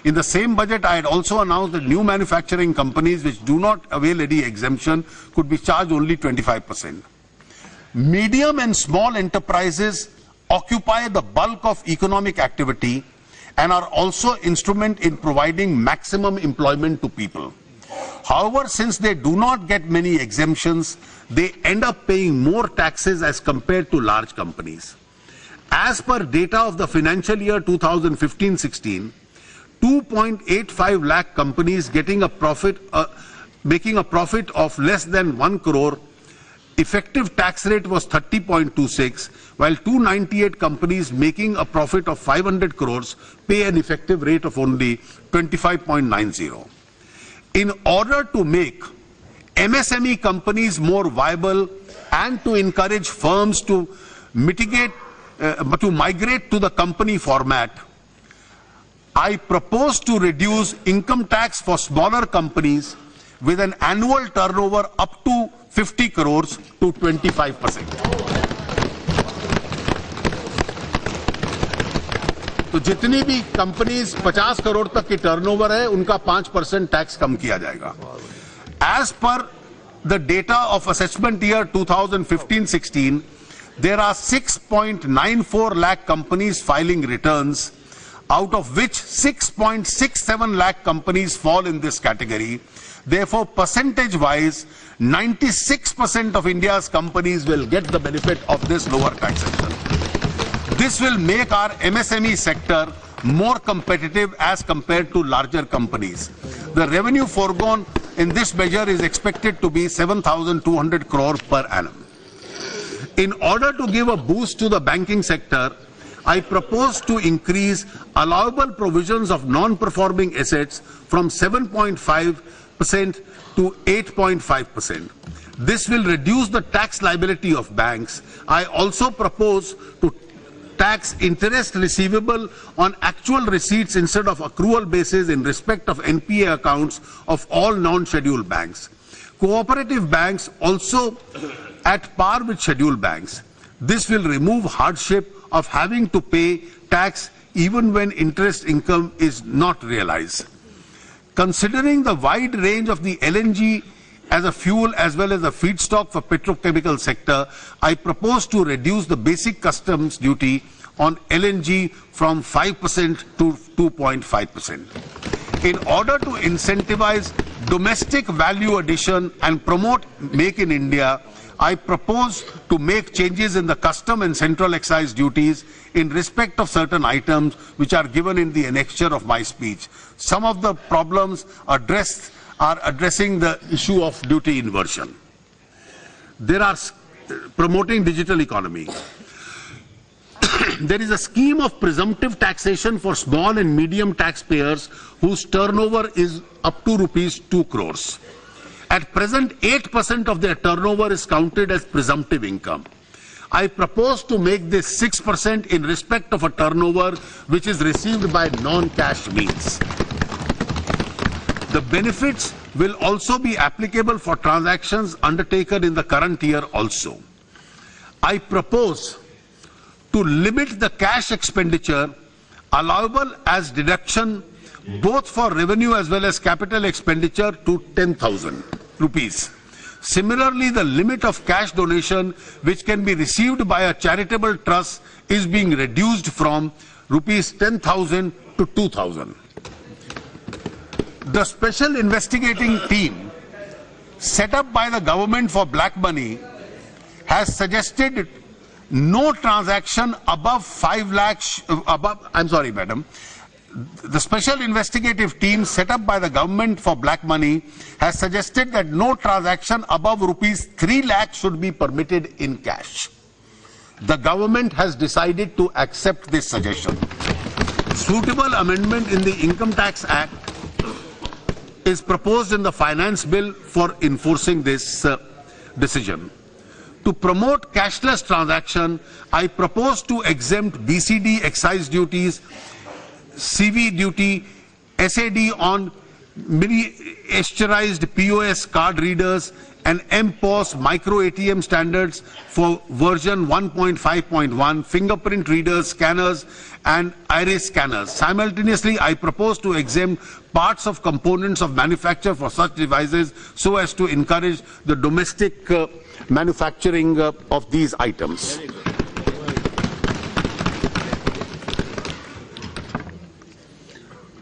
In the same budget, I had also announced that new manufacturing companies which do not avail any exemption could be charged only 25%. Medium and small enterprises occupy the bulk of economic activity and are also instrument in providing maximum employment to people. However, since they do not get many exemptions, they end up paying more taxes as compared to large companies. As per data of the financial year 2015-16, 2.85 lakh companies making a profit of less than 1 crore, effective tax rate was 30.26, while 298 companies making a profit of 500 crores pay an effective rate of only 25.90. In order to make MSME companies more viable and to encourage firms to migrate to the company format, I propose to reduce income tax for smaller companies with an annual turnover up to 50 crores to 25%. तो जितनी भी companies 50 crore तक की turnover है उनका 5% tax कम किया जाएगा. As per the data of assessment year 2015-16, there are 6.94 lakh companies filing returns, out of which 6.67 lakh companies fall in this category. Therefore, percentage-wise, 96% of India's companies will get the benefit of this lower taxation. This will make our MSME sector more competitive as compared to larger companies. The revenue foregone in this measure is expected to be 7,200 crore per annum. In order to give a boost to the banking sector, I propose to increase allowable provisions of non-performing assets from 7.5% to 8.5%. This will reduce the tax liability of banks. I also propose to tax interest receivable on actual receipts instead of accrual basis in respect of NPA accounts of all non-scheduled banks. Cooperative banks also at par with scheduled banks. This will remove hardship of having to pay tax even when interest income is not realized. Considering the wide range of the LNG as a fuel as well as a feedstock for petrochemical sector, I propose to reduce the basic customs duty on LNG from 5% to 2.5%. In order to incentivize domestic value addition and promote Make in India, I propose to make changes in the custom and central excise duties in respect of certain items which are given in the annexure of my speech. Some of the problems addressing the issue of duty inversion. There are promoting digital economy. There is a scheme of presumptive taxation for small and medium taxpayers whose turnover is up to rupees 2 crores. At present, 8% of their turnover is counted as presumptive income. I propose to make this 6% in respect of a turnover which is received by non-cash means. The benefits will also be applicable for transactions undertaken in the current year also. I propose to limit the cash expenditure allowable as deduction both for revenue as well as capital expenditure to 10,000 rupees. Similarly, the limit of cash donation which can be received by a charitable trust is being reduced from rupees 10,000 to 2,000. The special investigating team set up by the government for black money has suggested no transaction above 5 lakhs, The special investigative team set up by the government for black money has suggested that no transaction above rupees 3 lakhs should be permitted in cash. The government has decided to accept this suggestion. Suitable amendment in the Income Tax Act is proposed in the finance bill for enforcing this decision. To promote cashless transaction, I propose to exempt BCD excise duties, CV duty, SAD on miniaturized POS card readers and MPOS micro ATM standards for version 1.5.1, fingerprint readers, scanners and iris scanners. Simultaneously, I propose to exempt parts of components of manufacture for such devices so as to encourage the domestic manufacturing of these items.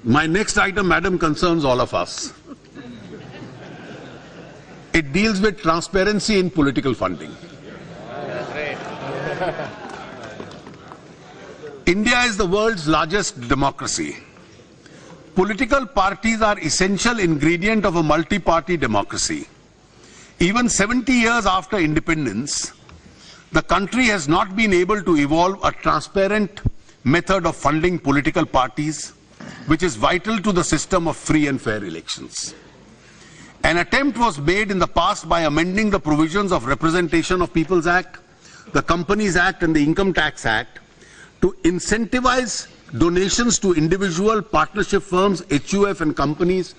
My next item, Madam, concerns all of us. It deals with transparency in political funding. India is the world's largest democracy. Political parties are essential ingredient of a multi-party democracy. Even 70 years after independence, the country has not been able to evolve a transparent method of funding political parties, which is vital to the system of free and fair elections. An attempt was made in the past by amending the provisions of Representation of People's Act, the Companies Act and the Income Tax Act to incentivize donations to individual partnership firms, HUF and companies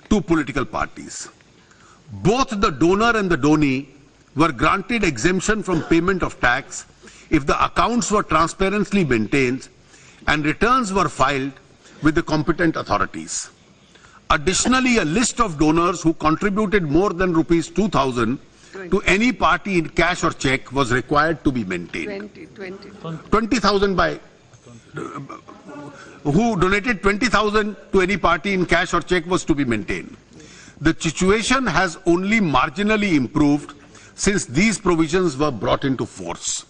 to political parties. Both the donor and the donee were granted exemption from payment of tax if the accounts were transparently maintained and returns were filed with the competent authorities. Additionally, a list of donors who contributed more than rupees 2,000 to any party in cash or check was required to be maintained. 20,000 by who donated 20,000 to any party in cash or check was to be maintained. The situation has only marginally improved since these provisions were brought into force.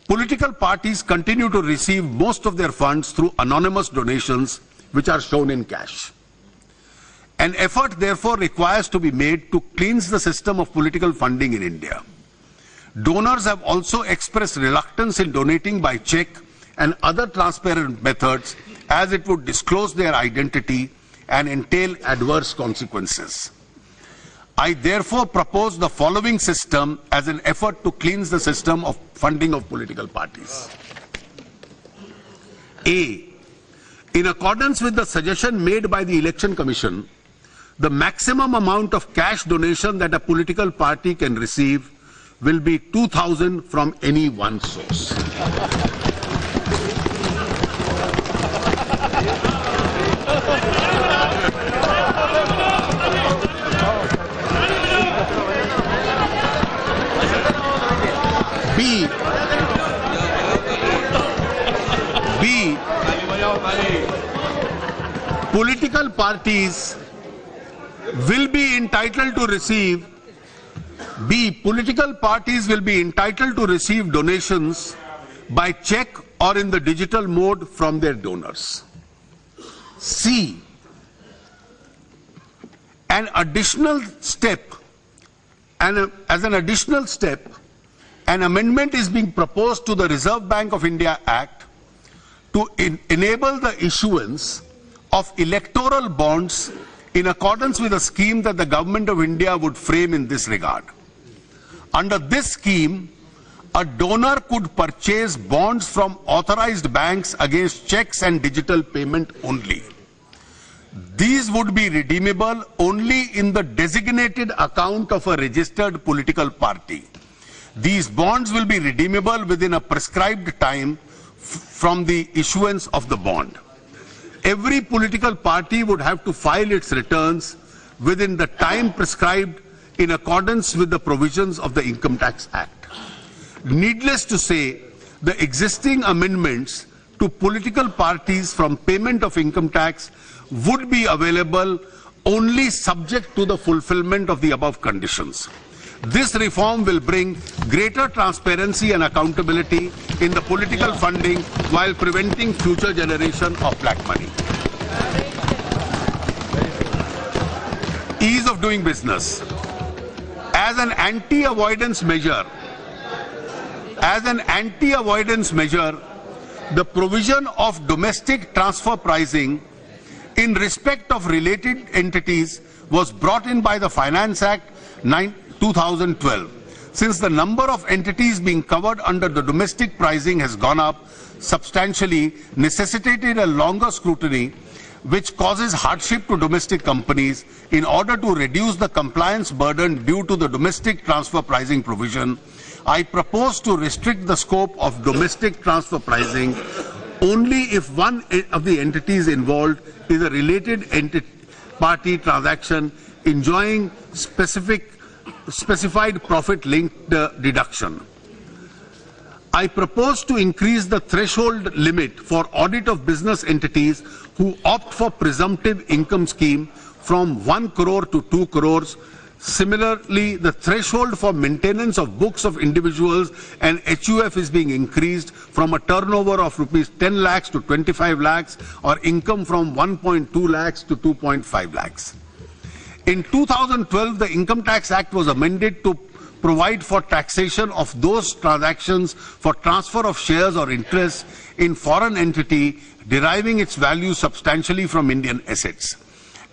Political parties continue to receive most of their funds through anonymous donations, which are shown in cash. An effort therefore requires to be made to cleanse the system of political funding in India. Donors have also expressed reluctance in donating by check and other transparent methods, as it would disclose their identity and entail adverse consequences. I therefore propose the following system as an effort to cleanse the system of funding of political parties. A. In accordance with the suggestion made by the Election Commission, the maximum amount of cash donation that a political party can receive will be 2,000 from any one source. B. Political parties will be entitled to receive donations by check or in the digital mode from their donors. C. As an additional step, an amendment is being proposed to the Reserve Bank of India Act to enable the issuance of electoral bonds in accordance with a scheme that the Government of India would frame in this regard. Under this scheme, a donor could purchase bonds from authorized banks against checks and digital payment only. These would be redeemable only in the designated account of a registered political party. These bonds will be redeemable within a prescribed time from the issuance of the bond. Every political party would have to file its returns within the time prescribed in accordance with the provisions of the Income Tax Act. Needless to say, the existing amendments to political parties from payment of income tax would be available only subject to the fulfillment of the above conditions. This reform will bring greater transparency and accountability in the political funding while preventing future generation of black money. Ease of doing business. As an anti-avoidance measure, the provision of domestic transfer pricing in respect of related entities was brought in by the Finance Act 2012. Since the number of entities being covered under the domestic pricing has gone up substantially, necessitated a longer scrutiny, which causes hardship to domestic companies. In order to reduce the compliance burden due to the domestic transfer pricing provision, I propose to restrict the scope of domestic transfer pricing only if one of the entities involved is a related party transaction enjoying specified profit-linked deduction. I propose to increase the threshold limit for audit of business entities who opt for presumptive income scheme from 1 crore to 2 crores. Similarly, the threshold for maintenance of books of individuals and HUF is being increased from a turnover of rupees 10 lakhs to 25 lakhs or income from 1.2 lakhs to 2.5 lakhs. In 2012, the Income Tax Act was amended to provide for taxation of those transactions for transfer of shares or interests in foreign entity deriving its value substantially from Indian assets.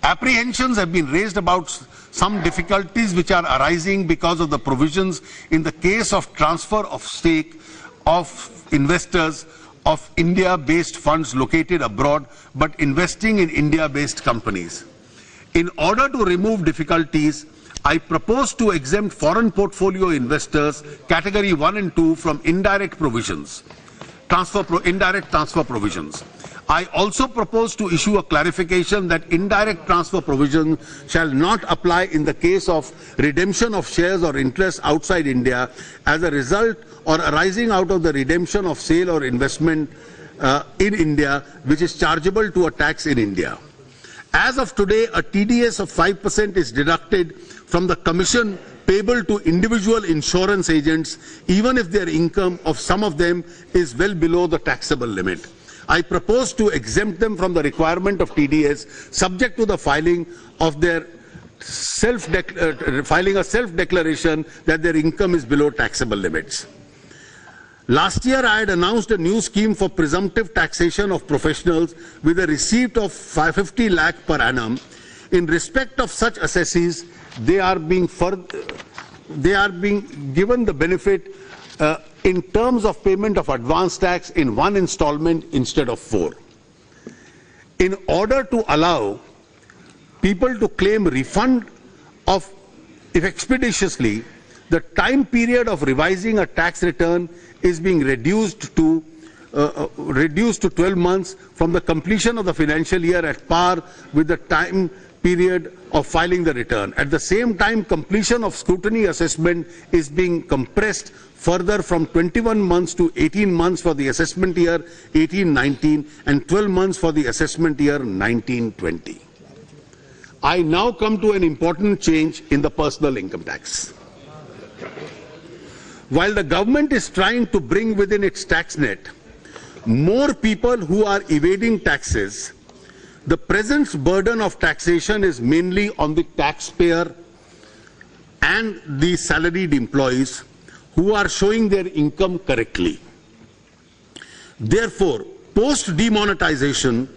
Apprehensions have been raised about some difficulties which are arising because of the provisions in the case of transfer of stake of investors of India-based funds located abroad but investing in India-based companies. In order to remove difficulties, I propose to exempt foreign portfolio investors category 1 and 2 from indirect provisions, indirect transfer provisions. I also propose to issue a clarification that indirect transfer provision shall not apply in the case of redemption of shares or interests outside India as a result or arising out of the redemption of sale or investment in India, which is chargeable to a tax in India. As of today, a TDS of 5% is deducted from the commission payable to individual insurance agents, even if their income of some of them is well below the taxable limit. I propose to exempt them from the requirement of TDS, subject to the filing of their filing a self-declaration that their income is below taxable limits. Last year, I had announced a new scheme for presumptive taxation of professionals with a receipt of 50 lakh per annum. In respect of such assessees, they are being given the benefit in terms of payment of advance tax in one installment instead of 4. In order to allow people to claim refund of expeditiously, the time period of revising a tax return is being reduced to 12 months from the completion of the financial year at par with the time period of filing the return. At the same time, completion of scrutiny assessment is being compressed further from 21 months to 18 months for the assessment year 18-19 and 12 months for the assessment year 19-20. I now come to an important change in the personal income tax. While the government is trying to bring within its tax net more people who are evading taxes, the present burden of taxation is mainly on the taxpayer and the salaried employees who are showing their income correctly. Therefore, post-demonetization,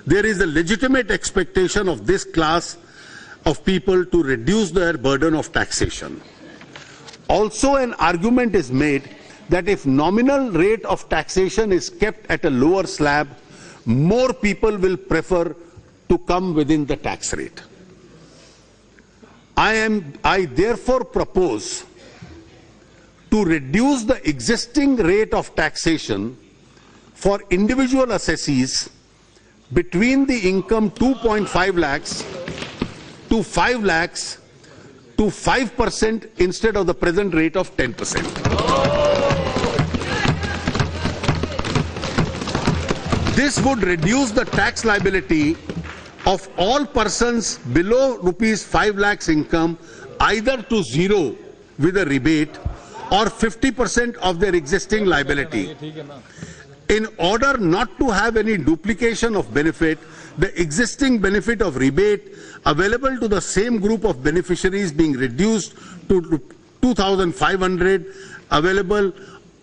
there is a legitimate expectation of this class of people to reduce their burden of taxation. Also, an argument is made that if nominal rate of taxation is kept at a lower slab, more people will prefer to come within the tax rate. I therefore propose to reduce the existing rate of taxation for individual assessees between the income 2.5 lakhs to 5 lakhs to 5% instead of the present rate of 10%. This would reduce the tax liability of all persons below rupees 5 lakhs income either to 0 with a rebate or 50% of their existing liability. In order not to have any duplication of benefit, the existing benefit of rebate available to the same group of beneficiaries being reduced to 2,500, available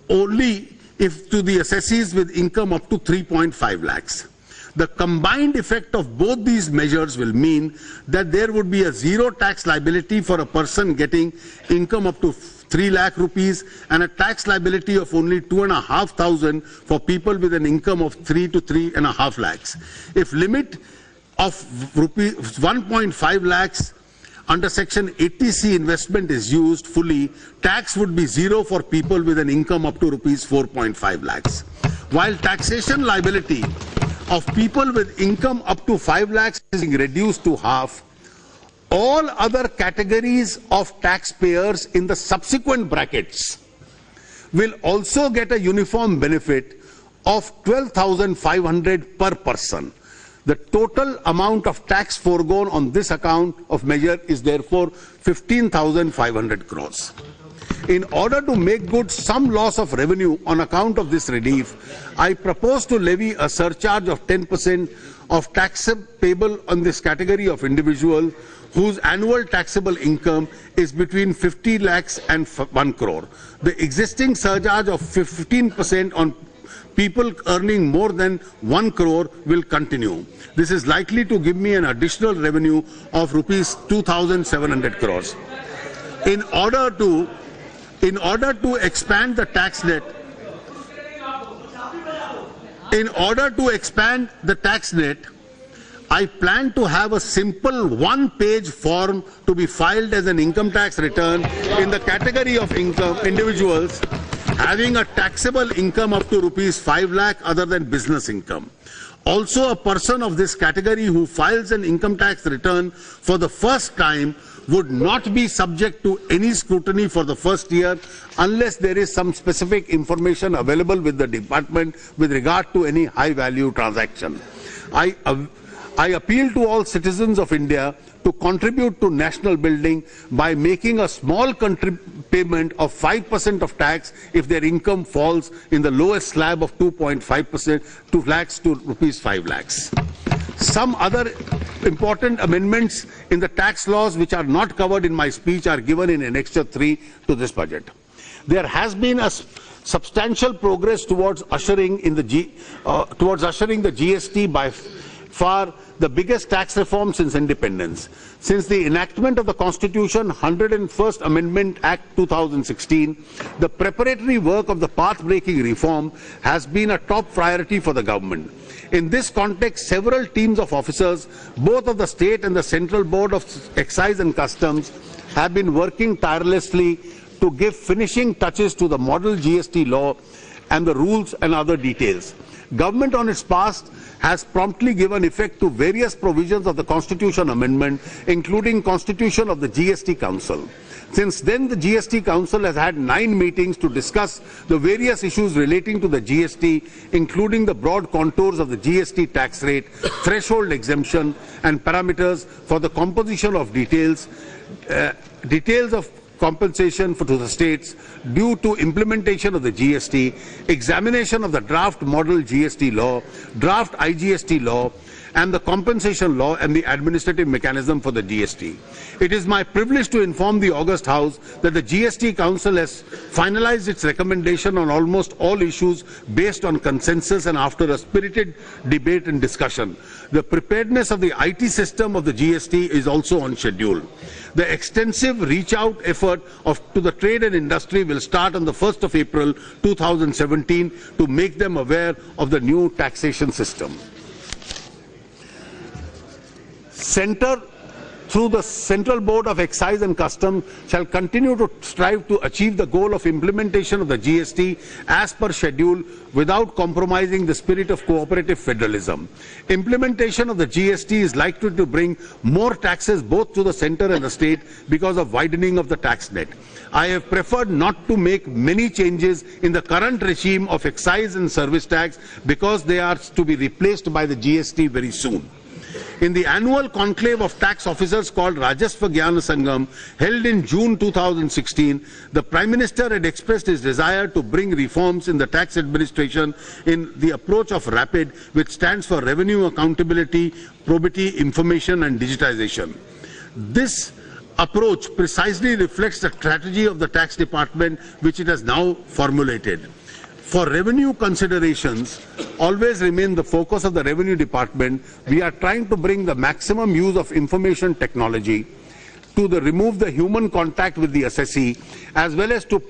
only if to the assessees with income up to 3.5 lakhs. The combined effect of both these measures will mean that there would be a zero tax liability for a person getting income up to 3 lakh rupees and a tax liability of only 2,500 for people with an income of 3 to 3.5 lakhs. If limit of rupees 1.5 lakhs under section 80C investment is used fully, tax would be zero for people with an income up to rupees 4.5 lakhs. While taxation liability of people with income up to 5 lakhs is reduced to half, all other categories of taxpayers in the subsequent brackets will also get a uniform benefit of 12,500 per person. The total amount of tax foregone on this account of measure is therefore 15,500 crores. In order to make good some loss of revenue on account of this relief, I propose to levy a surcharge of 10% of tax payable on this category of individual whose annual taxable income is between 50 lakhs and 1 crore. The existing surcharge of 15% on people earning more than 1 crore will continue. This is likely to give me an additional revenue of rupees 2,700 crores. In order to expand the tax net, In order to expand the tax net, I plan to have a simple one-page form to be filed as an income tax return in the category of income individuals having a taxable income up to rupees 5 lakh other than business income. Also, a person of this category who files an income tax return for the first time would not be subject to any scrutiny for the first year unless there is some specific information available with the department with regard to any high-value transaction. I appeal to all citizens of India to contribute to national building by making a small payment of 5% of tax if their income falls in the lowest slab of 2.5%, 2 lakhs to rupees 5 lakhs. Some other important amendments in the tax laws which are not covered in my speech are given in Annexure 3 to this budget. There has been a substantial progress towards ushering the GST by far the biggest tax reform since independence. Since the enactment of the Constitution 101st Amendment Act 2016, the preparatory work of the path-breaking reform has been a top priority for the government. In this context, several teams of officers, both of the state and the Central Board of Excise and Customs, have been working tirelessly to give finishing touches to the model GST law and the rules and other details. Government on its part has promptly given effect to various provisions of the Constitution Amendment, including constitution of the GST Council. Since then, the GST Council has had 9 meetings to discuss the various issues relating to the GST, including the broad contours of the GST tax rate, threshold exemption, and parameters for the composition of details of compensation to the states due to implementation of the GST, examination of the draft model GST law, draft IGST law, and the compensation law and the administrative mechanism for the GST. It is my privilege to inform the August House that the GST Council has finalized its recommendation on almost all issues based on consensus and after a spirited debate and discussion. The preparedness of the IT system of the GST is also on schedule. The extensive reach-out effort to the trade and industry will start on the 1st of April 2017 to make them aware of the new taxation system. Through the Central Board of Excise and Customs shall continue to strive to achieve the goal of implementation of the GST as per schedule without compromising the spirit of cooperative federalism. Implementation of the GST is likely to bring more taxes both to the centre and the state because of widening of the tax net. I have preferred not to make many changes in the current regime of excise and service tax because they are to be replaced by the GST very soon. In the annual conclave of tax officers called Rajastha Gyana Sangam, held in June 2016, the Prime Minister had expressed his desire to bring reforms in the tax administration in the approach of RAPID, which stands for Revenue Accountability, Probity, Information and Digitization. This approach precisely reflects the strategy of the tax department, which it has now formulated. For revenue considerations always remain the focus of the Revenue Department, we are trying to bring the maximum use of information technology to remove the human contact with the assessee as well as to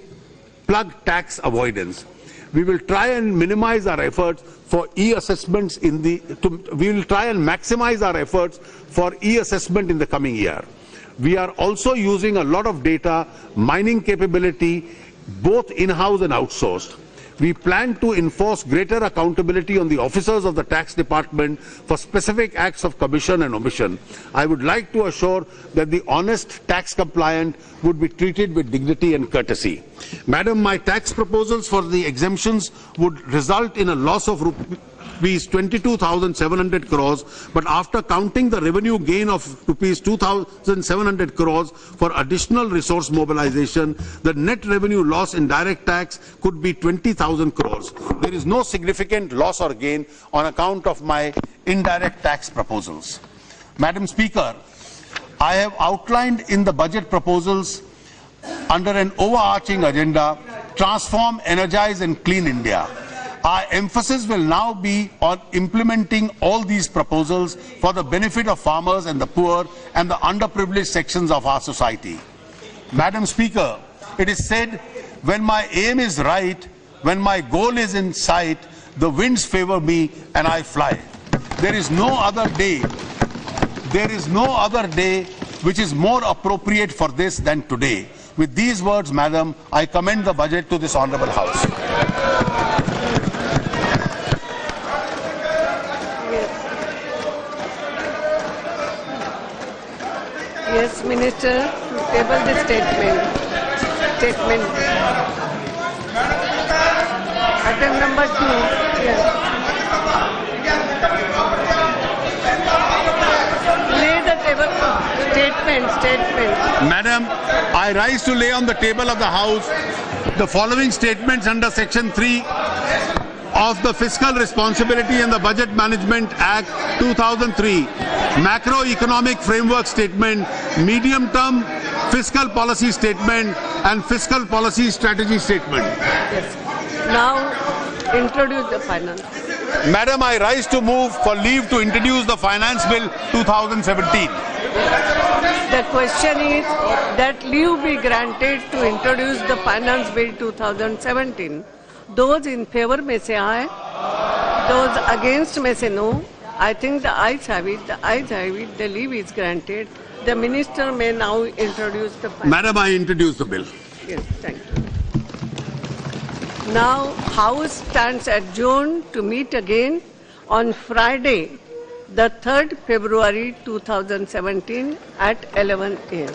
plug tax avoidance. We will try and minimize our efforts for e-assessments we will try and maximize our efforts for e-assessment in the coming year. We are also using a lot of data mining capability both in-house and outsourced. We plan to enforce greater accountability on the officers of the tax department for specific acts of commission and omission. I would like to assure that the honest tax compliant would be treated with dignity and courtesy. Madam, my tax proposals for the exemptions would result in a loss of rupees 22,700 crores, but after counting the revenue gain of rupees 2,700 crores for additional resource mobilization, the net revenue loss in direct tax could be 20,000 crores. There is no significant loss or gain on account of my indirect tax proposals. Madam Speaker, I have outlined in the budget proposals under an overarching agenda, transform, energize and clean India. Our emphasis will now be on implementing all these proposals for the benefit of farmers and the poor and the underprivileged sections of our society. Madam Speaker, it is said, when my aim is right, when my goal is in sight, the winds favor me and I fly. There is no other day which is more appropriate for this than today. With these words, Madam, I commend the budget to this Honourable House. Yes, Minister, to table the statement. Item number 2. Yes. Lay the table. Statement. Madam, I rise to lay on the table of the House the following statements under Section 3 of the Fiscal Responsibility and the Budget Management Act 2003, Macroeconomic Framework Statement, Medium-Term Fiscal Policy Statement and Fiscal Policy Strategy Statement. Yes. Now, introduce the finance. Madam, I rise to move for leave to introduce the Finance Bill 2017. The question is that leave be granted to introduce the Finance Bill 2017. Those in favor may say aye. Those against may say no. I think the ayes have it. The leave is granted. The minister may now introduce the finance. Madam, I introduce the bill. Yes, thank you. Now, House stands adjourned to meet again on Friday, the 3rd February 2017 at 11 a.m.